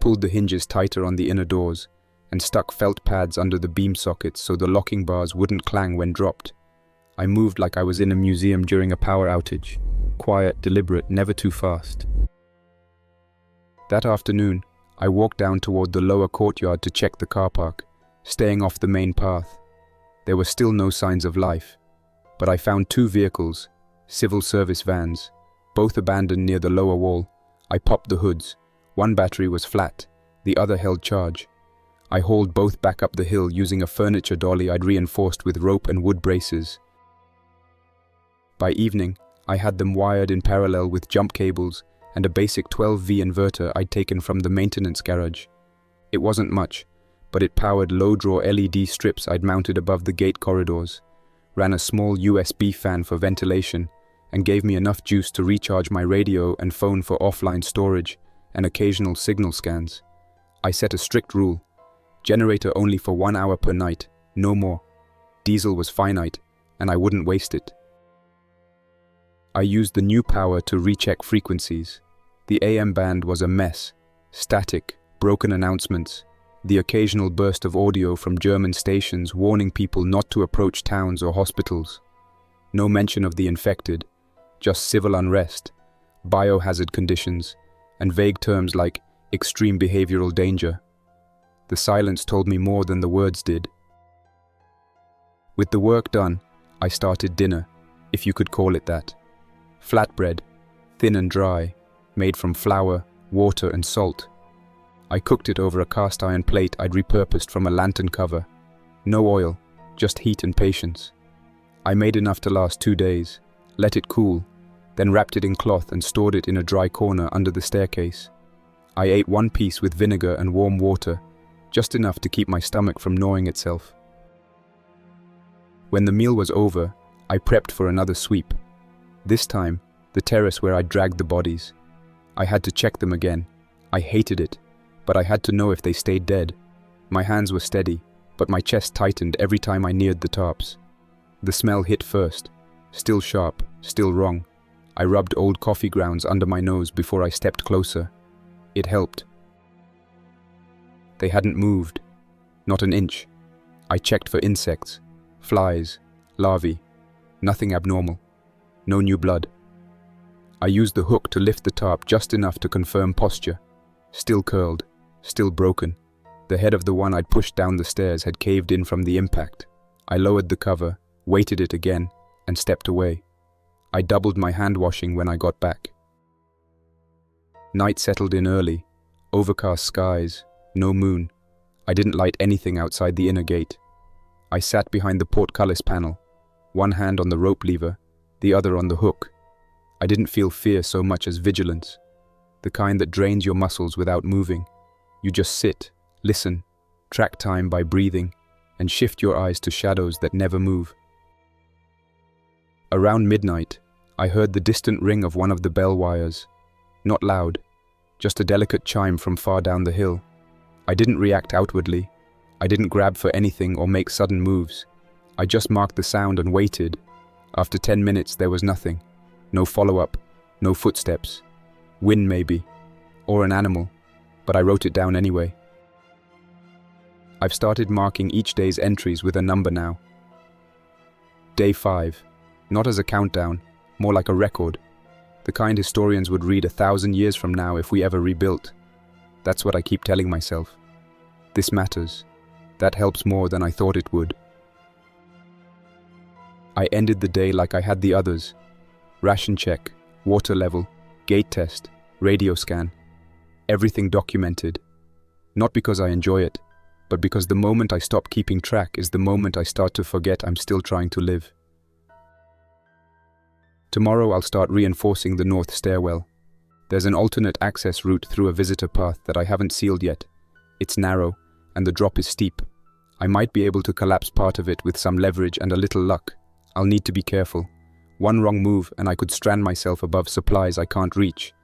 pulled the hinges tighter on the inner doors, and stuck felt pads under the beam sockets so the locking bars wouldn't clang when dropped. I moved like I was in a museum during a power outage. Quiet, deliberate, never too fast. That afternoon, I walked down toward the lower courtyard to check the car park, staying off the main path. There were still no signs of life, but I found 2 vehicles, civil service vans, both abandoned near the lower wall. I popped the hoods. One battery was flat, the other held charge. I hauled both back up the hill using a furniture dolly I'd reinforced with rope and wood braces. By evening, I had them wired in parallel with jump cables and a basic 12V inverter I'd taken from the maintenance garage. It wasn't much, but it powered low-draw LED strips I'd mounted above the gate corridors, ran a small USB fan for ventilation, and gave me enough juice to recharge my radio and phone for offline storage and occasional signal scans. I set a strict rule: generator only for 1 hour per night, no more. Diesel was finite, and I wouldn't waste it. I used the new power to recheck frequencies. The AM band was a mess: static, broken announcements, the occasional burst of audio from German stations warning people not to approach towns or hospitals. No mention of the infected, just civil unrest, biohazard conditions, and vague terms like extreme behavioral danger. The silence told me more than the words did. With the work done, I started dinner, if you could call it that. Flatbread, thin and dry, made from flour, water and salt. I cooked it over a cast iron plate I'd repurposed from a lantern cover. No oil, just heat and patience. I made enough to last 2 days, let it cool, then wrapped it in cloth and stored it in a dry corner under the staircase. I ate 1 piece with vinegar and warm water, just enough to keep my stomach from gnawing itself. When the meal was over, I prepped for another sweep. This time, the terrace where I'd dragged the bodies. I had to check them again. I hated it, but I had to know if they stayed dead. My hands were steady, but my chest tightened every time I neared the tops. The smell hit first, still sharp, still wrong. I rubbed old coffee grounds under my nose before I stepped closer. It helped. They hadn't moved, not an inch. I checked for insects, flies, larvae, nothing abnormal, no new blood. I used the hook to lift the tarp just enough to confirm posture. Still curled, still broken. The head of the one I'd pushed down the stairs had caved in from the impact. I lowered the cover, weighted it again, and stepped away. I doubled my hand washing when I got back. Night settled in early, overcast skies, no moon. I didn't light anything outside the inner gate. I sat behind the portcullis panel, one hand on the rope lever, the other on the hook. I didn't feel fear so much as vigilance, the kind that drains your muscles without moving. You just sit, listen, track time by breathing, and shift your eyes to shadows that never move. Around midnight, I heard the distant ring of one of the bell wires. Not loud, just a delicate chime from far down the hill. I didn't react outwardly. I didn't grab for anything or make sudden moves. I just marked the sound and waited. After 10 minutes, there was nothing. No follow-up, no footsteps. Wind maybe, or an animal, but I wrote it down anyway. I've started marking each day's entries with a number now. Day 5, not as a countdown, more like a record. The kind historians would read 1,000 years from now if we ever rebuilt. That's what I keep telling myself. This matters. That helps more than I thought it would. I ended the day like I had the others. Ration check, water level, gate test, radio scan. Everything documented. Not because I enjoy it, but because the moment I stop keeping track is the moment I start to forget I'm still trying to live. Tomorrow I'll start reinforcing the north stairwell. There's an alternate access route through a visitor path that I haven't sealed yet. It's narrow, and the drop is steep. I might be able to collapse part of it with some leverage and a little luck. I'll need to be careful. One wrong move and I could strand myself above supplies I can't reach.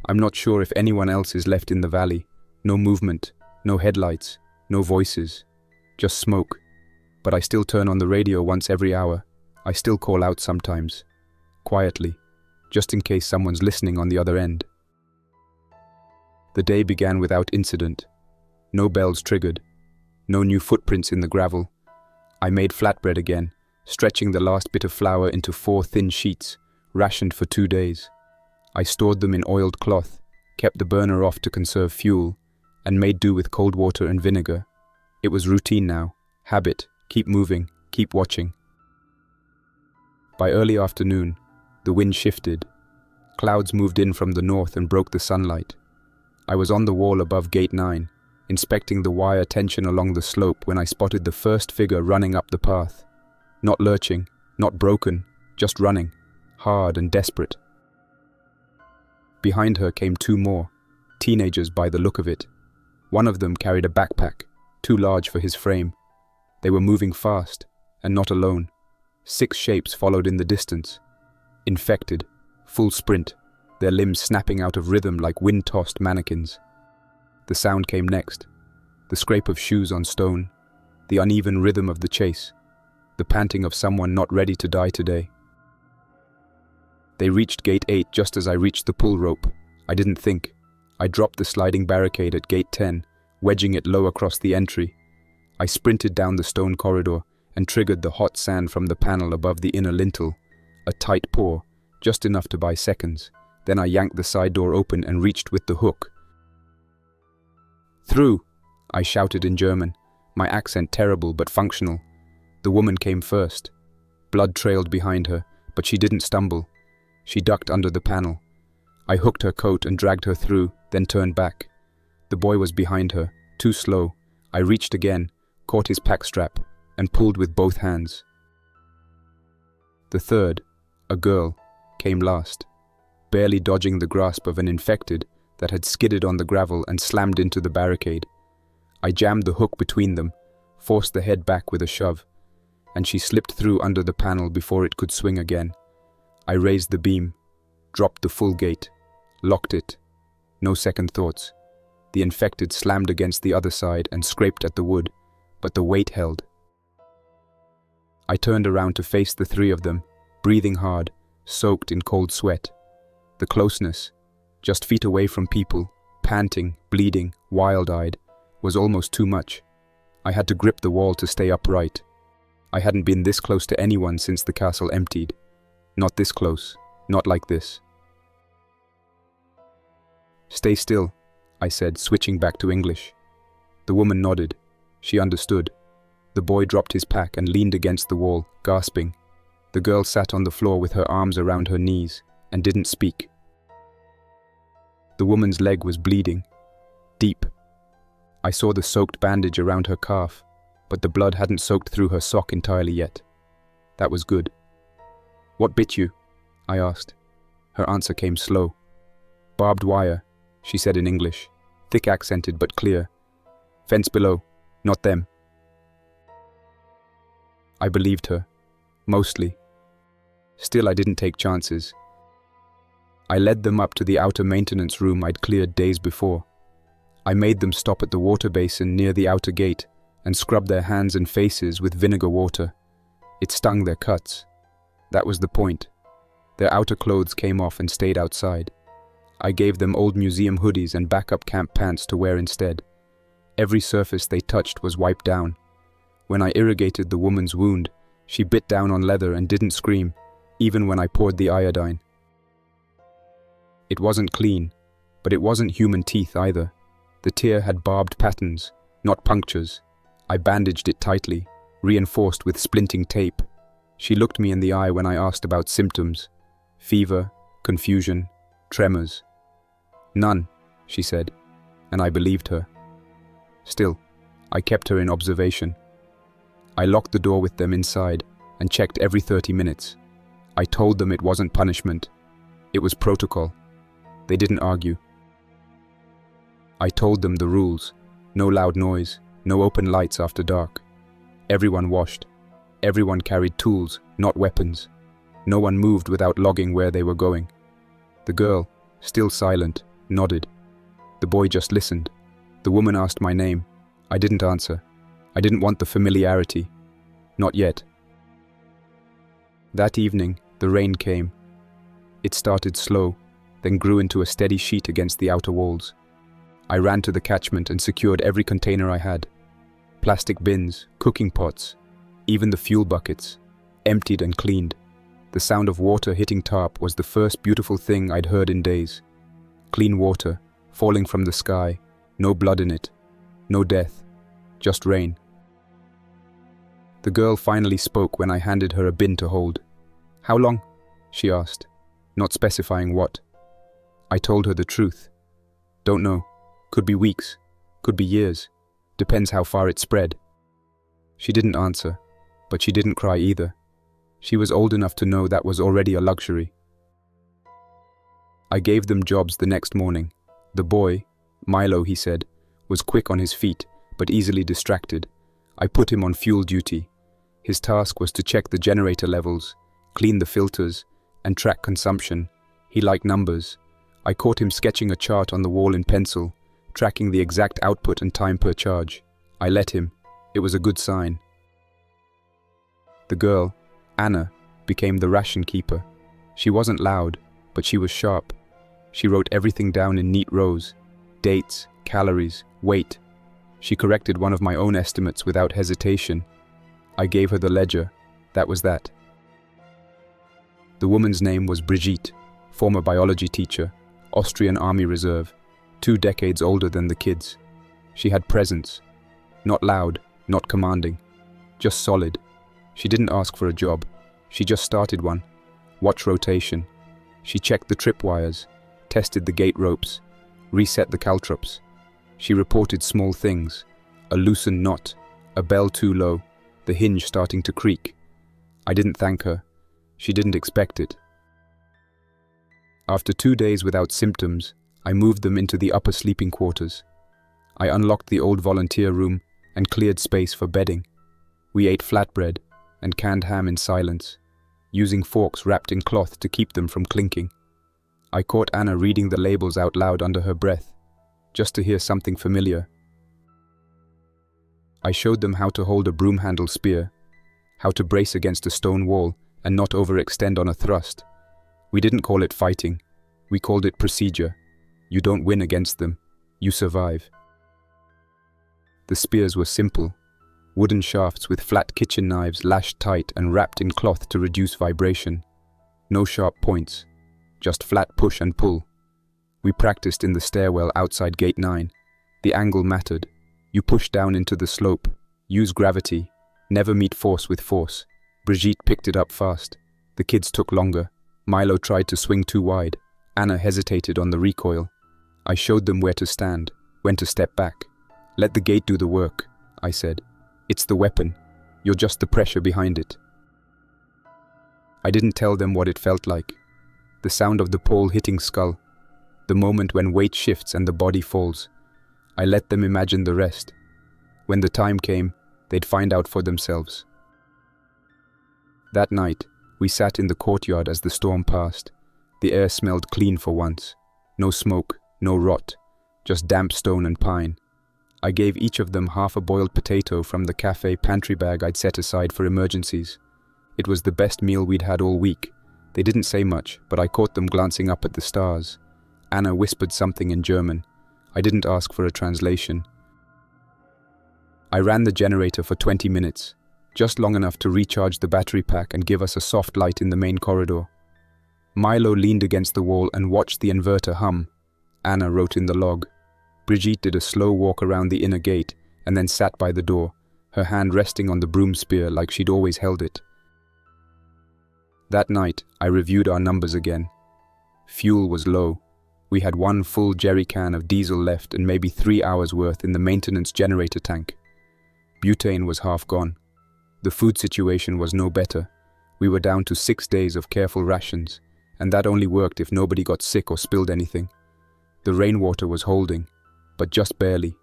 I'm not sure if anyone else is left in the valley. No movement, no headlights, no voices, just smoke. But I still turn on the radio once every hour. I still call out sometimes, quietly, just in case someone's listening on the other end. The day began without incident. No bells triggered. No new footprints in the gravel. I made flatbread again, stretching the last bit of flour into 4 thin sheets, rationed for 2 days. I stored them in oiled cloth, kept the burner off to conserve fuel, and made do with cold water and vinegar. It was routine now, habit, keep moving, keep watching. By early afternoon, the wind shifted. Clouds moved in from the north and broke the sunlight. I was on the wall above Gate 9, inspecting the wire tension along the slope when I spotted the first figure running up the path. Not lurching, not broken, just running, hard and desperate. Behind her came 2 more, teenagers by the look of it. One of them carried a backpack, too large for his frame. They were moving fast, and not alone. 6 shapes followed in the distance. Infected, full sprint, their limbs snapping out of rhythm like wind-tossed mannequins. The sound came next, the scrape of shoes on stone, the uneven rhythm of the chase, the panting of someone not ready to die today. They reached Gate 8 just as I reached the pull rope. I didn't think. I dropped the sliding barricade at Gate 10, wedging it low across the entry. I sprinted down the stone corridor and triggered the hot sand from the panel above the inner lintel. A tight pour, just enough to buy seconds. Then I yanked the side door open and reached with the hook. "Through!" I shouted in German, my accent terrible but functional. The woman came first. Blood trailed behind her, but she didn't stumble. She ducked under the panel. I hooked her coat and dragged her through, then turned back. The boy was behind her, too slow. I reached again, caught his pack strap, and pulled with both hands. The third, a girl, came last, barely dodging the grasp of an infected that had skidded on the gravel and slammed into the barricade. I jammed the hook between them, forced the head back with a shove, and she slipped through under the panel before it could swing again. I raised the beam, dropped the full gate, locked it. No second thoughts. The infected slammed against the other side and scraped at the wood, but the weight held. I turned around to face the 3 of them, breathing hard, soaked in cold sweat. The closeness, just feet away from people, panting, bleeding, wild-eyed, was almost too much. I had to grip the wall to stay upright. I hadn't been this close to anyone since the castle emptied. Not this close, not like this. "Stay still," I said, switching back to English. The woman nodded. She understood. The boy dropped his pack and leaned against the wall, gasping. The girl sat on the floor with her arms around her knees and didn't speak. The woman's leg was bleeding, deep. I saw the soaked bandage around her calf, but the blood hadn't soaked through her sock entirely yet. That was good. "What bit you?" I asked. Her answer came slow. "Barbed wire," she said in English, thick accented but clear. "Fence below, not them." I believed her, mostly. Still, I didn't take chances. I led them up to the outer maintenance room I'd cleared days before. I made them stop at the water basin near the outer gate and scrub their hands and faces with vinegar water. It stung their cuts. That was the point. Their outer clothes came off and stayed outside. I gave them old museum hoodies and backup camp pants to wear instead. Every surface they touched was wiped down. When I irrigated the woman's wound, she bit down on leather and didn't scream, even when I poured the iodine. It wasn't clean, but it wasn't human teeth either. The tear had barbed patterns, not punctures. I bandaged it tightly, reinforced with splinting tape. She looked me in the eye when I asked about symptoms. Fever, confusion, tremors. "None," she said, and I believed her. Still, I kept her in observation. I locked the door with them inside and checked every 30 minutes. I told them it wasn't punishment. It was protocol. They didn't argue. I told them the rules. No loud noise, no open lights after dark. Everyone washed. Everyone carried tools, not weapons. No one moved without logging where they were going. The girl, still silent, nodded. The boy just listened. The woman asked my name. I didn't answer. I didn't want the familiarity. Not yet. That evening, the rain came. It started slow, then grew into a steady sheet against the outer walls. I ran to the catchment and secured every container I had. Plastic bins, cooking pots, even the fuel buckets, emptied and cleaned. The sound of water hitting tarp was the first beautiful thing I'd heard in days. Clean water, falling from the sky, no blood in it, no death, just rain. The girl finally spoke when I handed her a bin to hold. "How long?" she asked, not specifying what. I told her the truth. "Don't know. Could be weeks, could be years. Depends how far it spread." She didn't answer, but she didn't cry either. She was old enough to know that was already a luxury. I gave them jobs the next morning. The boy, Milo he said, was quick on his feet, but easily distracted. I put him on fuel duty. His task was to check the generator levels, clean the filters, and track consumption. He liked numbers. I caught him sketching a chart on the wall in pencil, tracking the exact output and time per charge. I let him. It was a good sign. The girl, Anna, became the ration keeper. She wasn't loud, but she was sharp. She wrote everything down in neat rows. Dates, calories, weight. She corrected one of my own estimates without hesitation. I gave her the ledger. That was that. The woman's name was Brigitte, former biology teacher, Austrian Army Reserve, 2 decades older than the kids. She had presence. Not loud, not commanding. Just solid. She didn't ask for a job. She just started one. Watch rotation. She checked the tripwires, tested the gate ropes, reset the caltrops. She reported small things. A loosened knot, a bell too low, the hinge starting to creak. I didn't thank her. She didn't expect it. After 2 days without symptoms, I moved them into the upper sleeping quarters. I unlocked the old volunteer room and cleared space for bedding. We ate flatbread and canned ham in silence, using forks wrapped in cloth to keep them from clinking. I caught Anna reading the labels out loud under her breath, just to hear something familiar. I showed them how to hold a broom handle spear, how to brace against a stone wall and not overextend on a thrust. We didn't call it fighting, we called it procedure. You don't win against them, you survive. The spears were simple, wooden shafts with flat kitchen knives lashed tight and wrapped in cloth to reduce vibration. No sharp points, just flat push and pull. We practiced in the stairwell outside Gate 9. The angle mattered. You push down into the slope, use gravity, never meet force with force. Brigitte picked it up fast. The kids took longer. Milo tried to swing too wide. Anna hesitated on the recoil. I showed them where to stand, when to step back. Let the gate do the work, I said. It's the weapon. You're just the pressure behind it. I didn't tell them what it felt like. The sound of the pole hitting skull. The moment when weight shifts and the body falls. I let them imagine the rest. When the time came, they'd find out for themselves. That night, we sat in the courtyard as the storm passed. The air smelled clean for once. No smoke, no rot, just damp stone and pine. I gave each of them half a boiled potato from the cafe pantry bag I'd set aside for emergencies. It was the best meal we'd had all week. They didn't say much, but I caught them glancing up at the stars. Anna whispered something in German. I didn't ask for a translation. I ran the generator for 20 minutes, just long enough to recharge the battery pack and give us a soft light in the main corridor. Milo leaned against the wall and watched the inverter hum. Anna wrote in the log. Brigitte did a slow walk around the inner gate and then sat by the door, her hand resting on the broom spear like she'd always held it. That night, I reviewed our numbers again. Fuel was low. We had 1 full jerry can of diesel left and maybe 3 hours worth in the maintenance generator tank. Butane was half gone. The food situation was no better. We were down to 6 days of careful rations, and that only worked if nobody got sick or spilled anything. The rainwater was holding, but just barely.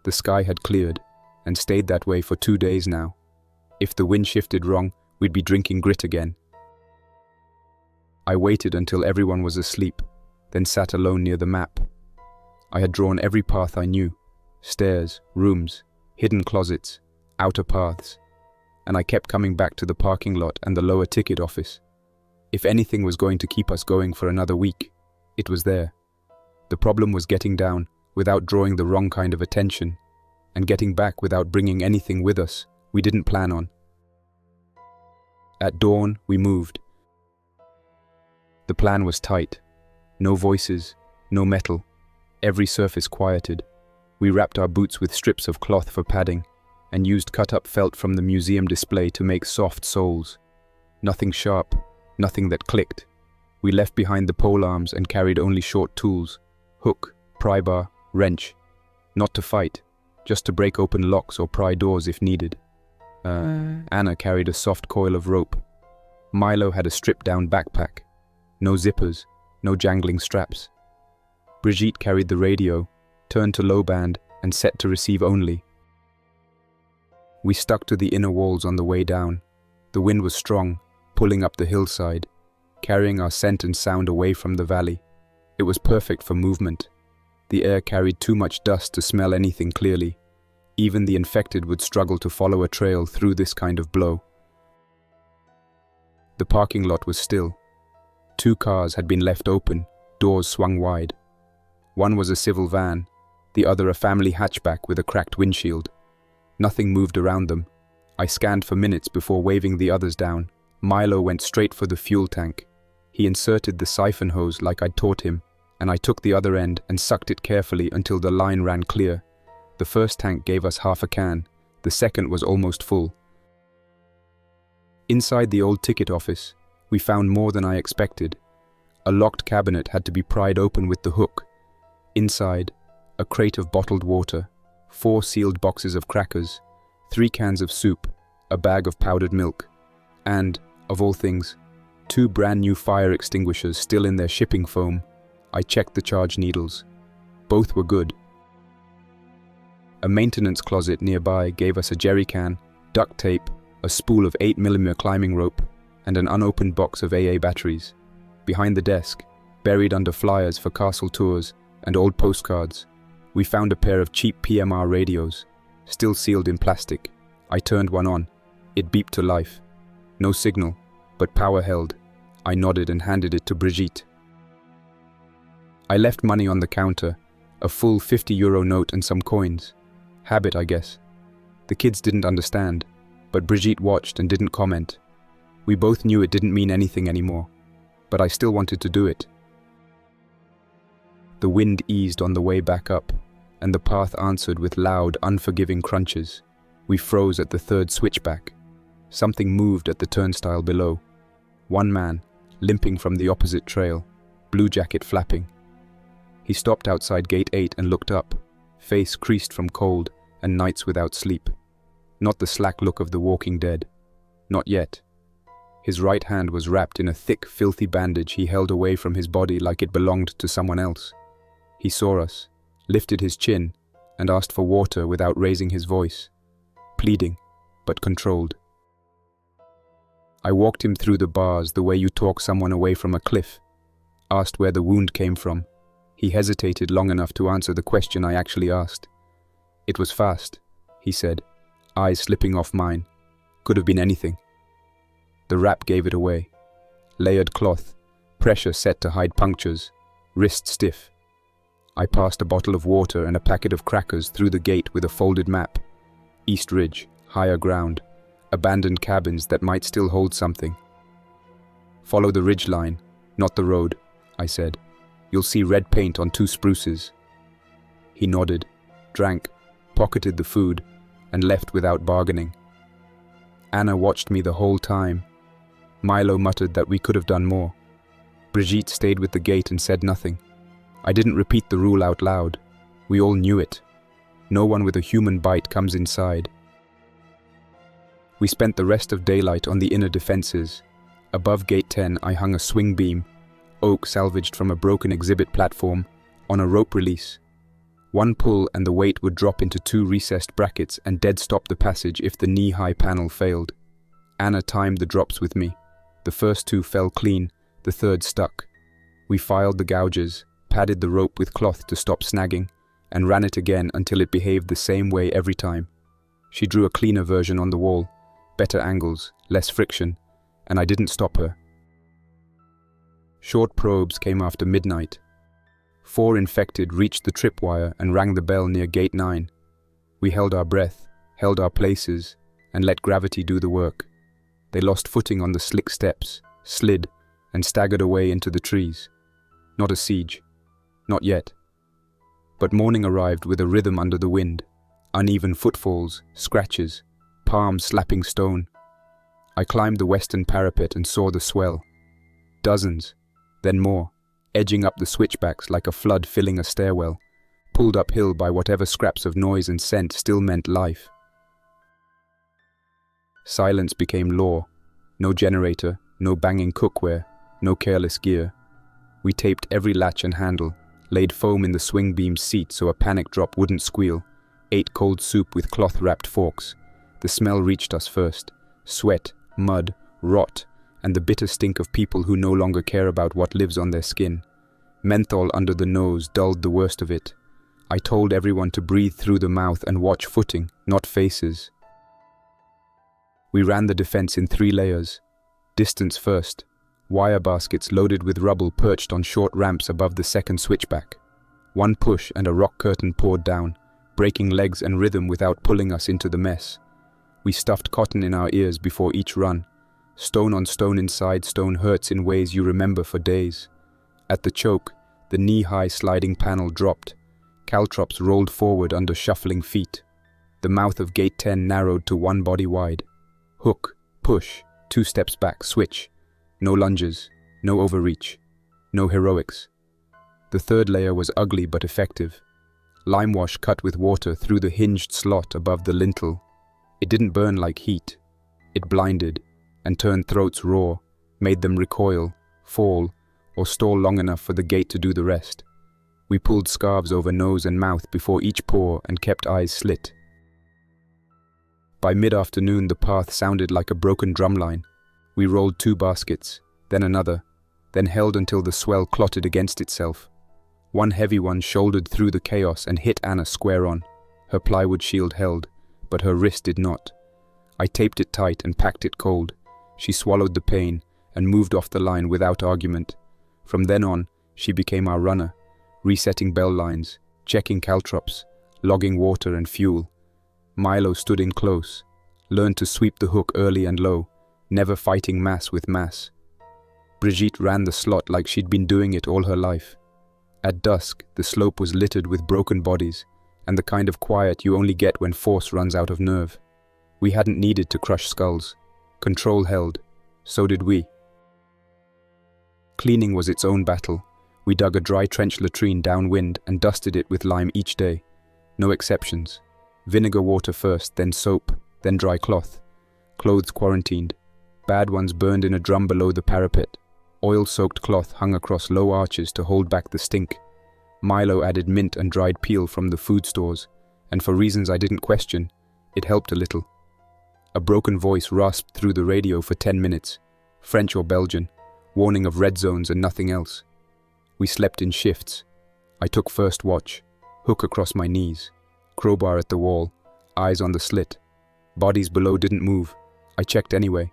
The sky had cleared, and stayed that way for 2 days now. If the wind shifted wrong, we'd be drinking grit again. I waited until everyone was asleep, then sat alone near the map. I had drawn every path I knew. Stairs, rooms, hidden closets, outer paths. And I kept coming back to the parking lot and the lower ticket office. If anything was going to keep us going for another week, it was there. The problem was getting down without drawing the wrong kind of attention, and getting back without bringing anything with us we didn't plan on. At dawn, we moved. The plan was tight. No voices, no metal, every surface quieted. We wrapped our boots with strips of cloth for padding, and used cut-up felt from the museum display to make soft soles. Nothing sharp, nothing that clicked. We left behind the polearms and carried only short tools: hook, pry bar, wrench. Not to fight, just to break open locks or pry doors if needed. Anna carried a soft coil of rope. Milo had a stripped-down backpack. No zippers, no jangling straps. Brigitte carried the radio, turned to low band and set to receive only. We stuck to the inner walls on the way down. The wind was strong, pulling up the hillside, carrying our scent and sound away from the valley. It was perfect for movement. The air carried too much dust to smell anything clearly. Even the infected would struggle to follow a trail through this kind of blow. The parking lot was still. 2 cars had been left open, doors swung wide. One was a civil van, the other a family hatchback with a cracked windshield. Nothing moved around them. I scanned for minutes before waving the others down. Milo went straight for the fuel tank. He inserted the siphon hose like I'd taught him, and I took the other end and sucked it carefully until the line ran clear. The first tank gave us half a can. The second was almost full. Inside the old ticket office, we found more than I expected. A locked cabinet had to be pried open with the hook. Inside, a crate of bottled water, 4 sealed boxes of crackers, 3 cans of soup, a bag of powdered milk, and, of all things, 2 brand new fire extinguishers still in their shipping foam. I checked the charge needles. Both were good. A maintenance closet nearby gave us a jerry can, duct tape, a spool of 8mm climbing rope, and an unopened box of AA batteries. Behind the desk, buried under flyers for castle tours and old postcards, we found a pair of cheap PMR radios, still sealed in plastic. I turned one on. It beeped to life. No signal, but power held. I nodded and handed it to Brigitte. I left money on the counter, a full €50 note and some coins. Habit, I guess. The kids didn't understand, but Brigitte watched and didn't comment. We both knew it didn't mean anything anymore, but I still wanted to do it. The wind eased on the way back up, and the path answered with loud, unforgiving crunches. We froze at the 3rd switchback. Something moved at the turnstile below. One man, limping from the opposite trail, blue jacket flapping. He stopped outside gate 8 and looked up, face creased from cold and nights without sleep. Not the slack look of the walking dead. Not yet. His right hand was wrapped in a thick, filthy bandage he held away from his body like it belonged to someone else. He saw us, lifted his chin, and asked for water without raising his voice. Pleading, but controlled. I walked him through the bars the way you talk someone away from a cliff. Asked where the wound came from. He hesitated long enough to answer the question I actually asked. It was fast, he said, eyes slipping off mine. Could have been anything. The wrap gave it away. Layered cloth, pressure set to hide punctures, wrist stiff. I passed a bottle of water and a packet of crackers through the gate with a folded map. East Ridge, higher ground, abandoned cabins that might still hold something. Follow the ridge line, not the road, I said. You'll see red paint on 2 spruces. He nodded, drank, pocketed the food, and left without bargaining. Anna watched me the whole time. Milo muttered that we could have done more. Brigitte stayed with the gate and said nothing. I didn't repeat the rule out loud. We all knew it. No one with a human bite comes inside. We spent the rest of daylight on the inner defenses. Above gate 10 I hung a swing beam, oak salvaged from a broken exhibit platform, on a rope release. One pull and the weight would drop into 2 recessed brackets and dead stop the passage if the knee-high panel failed. Anna timed the drops with me. The first 2 fell clean, the third stuck. We filed the gouges, padded the rope with cloth to stop snagging, and ran it again until it behaved the same way every time. She drew a cleaner version on the wall, better angles, less friction, and I didn't stop her. Short probes came after midnight. 4 infected reached the tripwire and rang the bell near Gate 9. We held our breath, held our places, and let gravity do the work. They lost footing on the slick steps, slid, and staggered away into the trees. Not a siege. Not yet. But morning arrived with a rhythm under the wind. Uneven footfalls, scratches, palms slapping stone. I climbed the western parapet and saw the swell. Dozens, then more, edging up the switchbacks like a flood filling a stairwell, pulled uphill by whatever scraps of noise and scent still meant life. Silence became law. No generator, no banging cookware, no careless gear. We taped every latch and handle, laid foam in the swing beam seat so a panic drop wouldn't squeal, ate cold soup with cloth-wrapped forks. The smell reached us first. Sweat, mud, rot, and the bitter stink of people who no longer care about what lives on their skin. Menthol under the nose dulled the worst of it. I told everyone to breathe through the mouth and watch footing, not faces. We ran the defense in 3 layers. Distance first. Wire baskets loaded with rubble perched on short ramps above the second switchback. 1 push and a rock curtain poured down, breaking legs and rhythm without pulling us into the mess. We stuffed cotton in our ears before each run. Stone on stone inside stone hurts in ways you remember for days. At the choke, the knee-high sliding panel dropped. Caltrops rolled forward under shuffling feet. The mouth of Gate 10 narrowed to 1 body wide. Hook, push, 2 steps back, switch. No lunges, no overreach, no heroics. The 3rd layer was ugly but effective. Limewash cut with water through the hinged slot above the lintel. It didn't burn like heat. It blinded and turned throats raw, made them recoil, fall, or stall long enough for the gate to do the rest. We pulled scarves over nose and mouth before each pour and kept eyes slit. By mid-afternoon the path sounded like a broken drumline. We rolled 2 baskets, then another, then held until the swell clotted against itself. 1 heavy one shouldered through the chaos and hit Anna square on. Her plywood shield held, but her wrist did not. I taped it tight and packed it cold. She swallowed the pain and moved off the line without argument. From then on, she became our runner, resetting bell lines, checking caltrops, logging water and fuel. Milo stood in close, learned to sweep the hook early and low, never fighting mass with mass. Brigitte ran the slot like she'd been doing it all her life. At dusk, the slope was littered with broken bodies, and the kind of quiet you only get when force runs out of nerve. We hadn't needed to crush skulls. Control held. So did we. Cleaning was its own battle. We dug a dry trench latrine downwind and dusted it with lime each day. No exceptions. Vinegar water first, then soap, then dry cloth. Clothes quarantined. Bad ones burned in a drum below the parapet. Oil-soaked cloth hung across low arches to hold back the stink. Milo added mint and dried peel from the food stores, and for reasons I didn't question, it helped a little. A broken voice rasped through the radio for 10 minutes, French or Belgian, warning of red zones and nothing else. We slept in shifts. I took first watch, hook across my knees, crowbar at the wall, eyes on the slit. Bodies below didn't move. I checked anyway.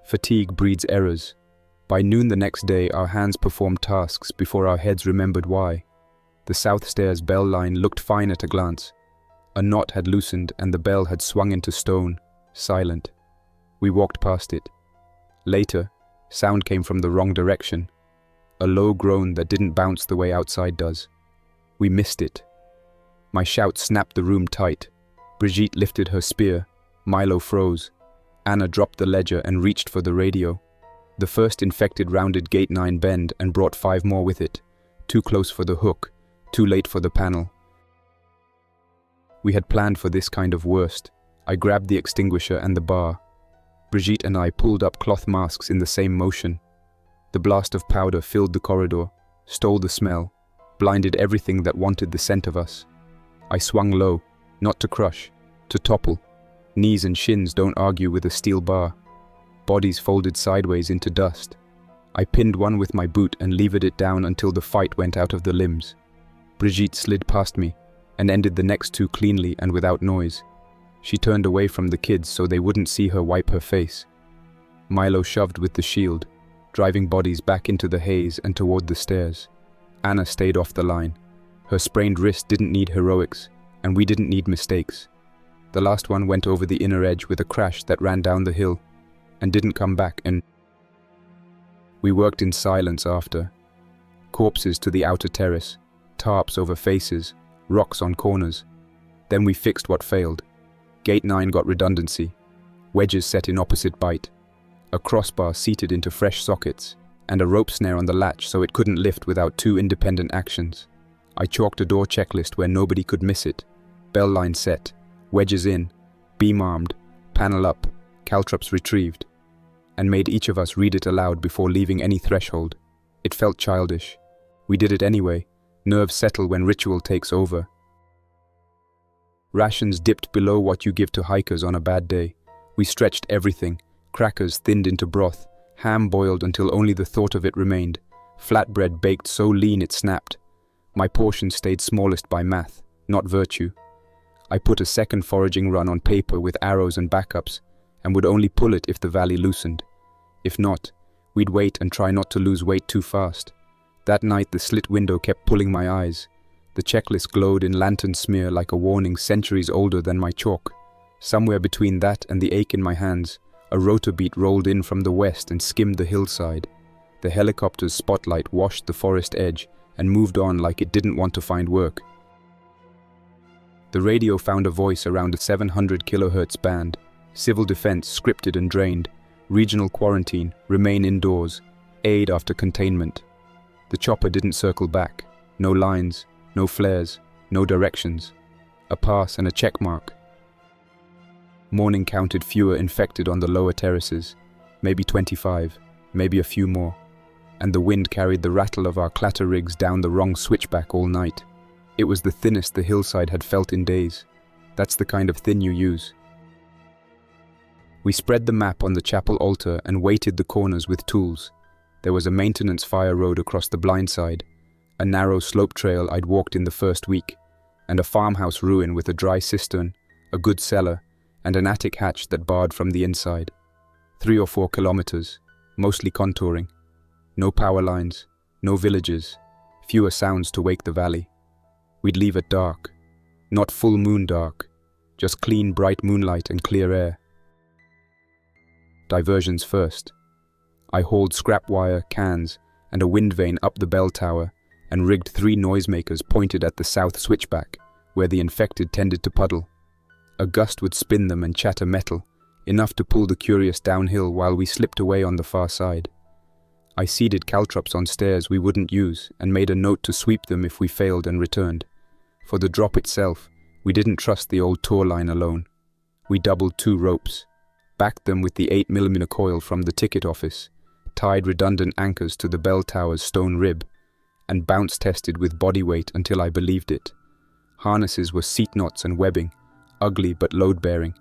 Fatigue breeds errors. By noon the next day, our hands performed tasks before our heads remembered why. The south stairs bell line looked fine at a glance. A knot had loosened and the bell had swung into stone, silent. We walked past it. Later, sound came from the wrong direction. A low groan that didn't bounce the way outside does. We missed it. My shout snapped the room tight. Brigitte lifted her spear. Milo froze. Anna dropped the ledger and reached for the radio. The first infected rounded Gate 9 bend and brought 5 more with it. Too close for the hook, too late for the panel. We had planned for this kind of worst. I grabbed the extinguisher and the bar. Brigitte and I pulled up cloth masks in the same motion. The blast of powder filled the corridor, stole the smell, blinded everything that wanted the scent of us. I swung low, not to crush, to topple. Knees and shins don't argue with a steel bar. Bodies folded sideways into dust. I pinned one with my boot and levered it down until the fight went out of the limbs. Brigitte slid past me and ended the next 2 cleanly and without noise. She turned away from the kids so they wouldn't see her wipe her face. Milo shoved with the shield. driving bodies back into the haze and toward the stairs. Anna stayed off the line. Her sprained wrist didn't need heroics, and we didn't need mistakes. The last one went over the inner edge with a crash that ran down the hill and didn't come back, and we worked in silence after. Corpses to the outer terrace, tarps over faces, rocks on corners. Then we fixed what failed. Gate 9 got redundancy, wedges set in opposite bight, a crossbar seated into fresh sockets, and a rope snare on the latch so it couldn't lift without 2 independent actions. I chalked a door checklist where nobody could miss it. Bell line set, wedges in, beam armed, panel up, caltrops retrieved, and made each of us read it aloud before leaving any threshold. It felt childish. We did it anyway. Nerves settle when ritual takes over. Rations dipped below what you give to hikers on a bad day. We stretched everything, crackers thinned into broth, ham boiled until only the thought of it remained, flatbread baked so lean it snapped. My portion stayed smallest by math, not virtue. I put a second foraging run on paper with arrows and backups, and would only pull it if the valley loosened. If not, we'd wait and try not to lose weight too fast. That night the slit window kept pulling my eyes. The checklist glowed in lantern smear like a warning centuries older than my chalk. Somewhere between that and the ache in my hands, a rotor beat rolled in from the west and skimmed the hillside. The helicopter's spotlight washed the forest edge and moved on like it didn't want to find work. The radio found a voice around a 700 kHz band. Civil defense scripted and drained. Regional quarantine, remain indoors. Aid after containment. The chopper didn't circle back. No lines, no flares, no directions. A pass and a check mark. Morning counted fewer infected on the lower terraces. Maybe 25, maybe a few more. And the wind carried the rattle of our clatter rigs down the wrong switchback all night. It was the thinnest the hillside had felt in days. That's the kind of thin you use. We spread the map on the chapel altar and weighted the corners with tools. There was a maintenance fire road across the blind side, a narrow slope trail I'd walked in the first week, and a farmhouse ruin with a dry cistern, a good cellar, and an attic hatch that barred from the inside. 3 or 4 kilometers, mostly contouring. No power lines, no villages, fewer sounds to wake the valley. We'd leave at dark. Not full moon dark, just clean bright moonlight and clear air. Diversions first. I hauled scrap wire, cans, and a wind vane up the bell tower and rigged 3 noisemakers pointed at the south switchback, where the infected tended to puddle. A gust would spin them and chatter metal, enough to pull the curious downhill while we slipped away on the far side. I seeded caltrops on stairs we wouldn't use and made a note to sweep them if we failed and returned. For the drop itself, we didn't trust the old tour line alone. We doubled 2 ropes, backed them with the 8mm coil from the ticket office, tied redundant anchors to the bell tower's stone rib, and bounce tested with body weight until I believed it. Harnesses were seat knots and webbing, ugly but load-bearing.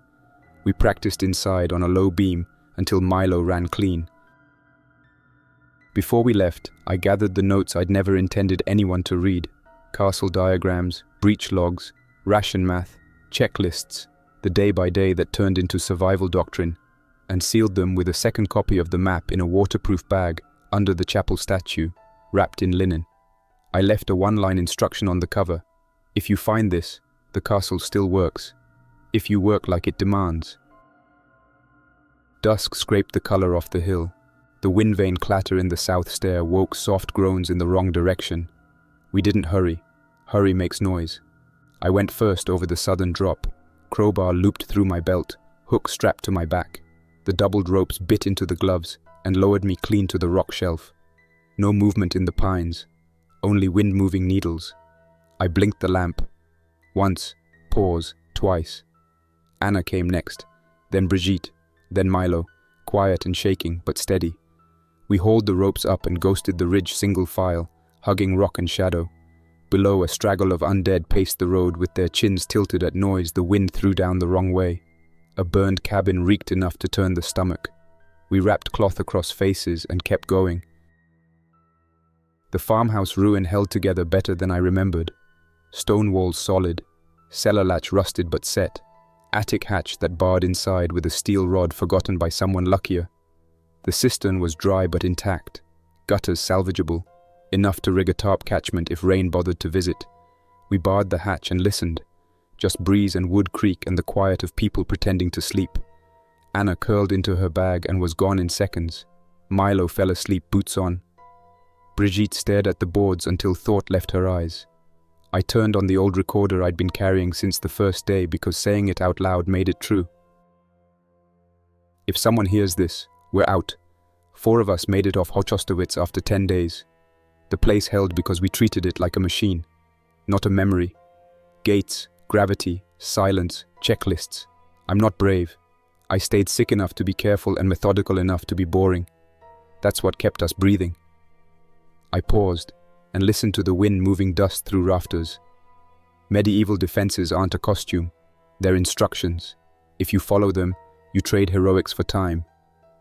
We practiced inside on a low beam until Milo ran clean. Before we left, I gathered the notes I'd never intended anyone to read. Castle diagrams, breach logs, ration math, checklists, the day-by-day that turned into survival doctrine, and sealed them with a second copy of the map in a waterproof bag under the chapel statue, wrapped in linen. I left a 1-line instruction on the cover. If you find this, the castle still works. If you work like it demands. Dusk scraped the color off the hill. The wind vane clatter in the south stair woke soft groans in the wrong direction. We didn't hurry. Hurry makes noise. I went first over the southern drop. Crowbar looped through my belt, hook strapped to my back. The doubled ropes bit into the gloves and lowered me clean to the rock shelf. No movement in the pines, only wind-moving needles. I blinked the lamp. Once, pause, twice. Anna came next, then Brigitte, then Milo, quiet and shaking, but steady. We hauled the ropes up and ghosted the ridge single file, hugging rock and shadow. Below, a straggle of undead paced the road with their chins tilted at noise the wind threw down the wrong way. A burned cabin reeked enough to turn the stomach. We wrapped cloth across faces and kept going. The farmhouse ruin held together better than I remembered. Stone walls solid, cellar latch rusted but set, attic hatch that barred inside with a steel rod forgotten by someone luckier. The cistern was dry but intact, gutters salvageable, enough to rig a tarp catchment if rain bothered to visit. We barred the hatch and listened, just breeze and wood creak and the quiet of people pretending to sleep. Anna curled into her bag and was gone in seconds. Milo fell asleep, boots on. Brigitte stared at the boards until thought left her eyes. I turned on the old recorder I'd been carrying since the first day because saying it out loud made it true. If someone hears this, we're out. 4 of us made it off Hochostowitz after 10 days. The place held because we treated it like a machine, not a memory. Gates, gravity, silence, checklists. I'm not brave. I stayed sick enough to be careful and methodical enough to be boring. That's what kept us breathing. I paused and listened to the wind moving dust through rafters. Medieval defenses aren't a costume. They're instructions. If you follow them, you trade heroics for time.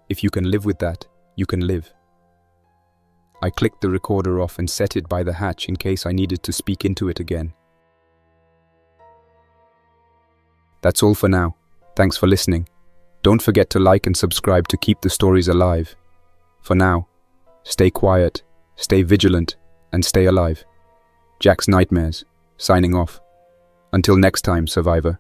If you can live with that, you can live. I clicked the recorder off and set it by the hatch in case I needed to speak into it again. That's all for now. Thanks for listening. Don't forget to like and subscribe to keep the stories alive. For now, stay quiet, stay vigilant, and stay alive. Jack's Nightmares, signing off. Until next time, survivor.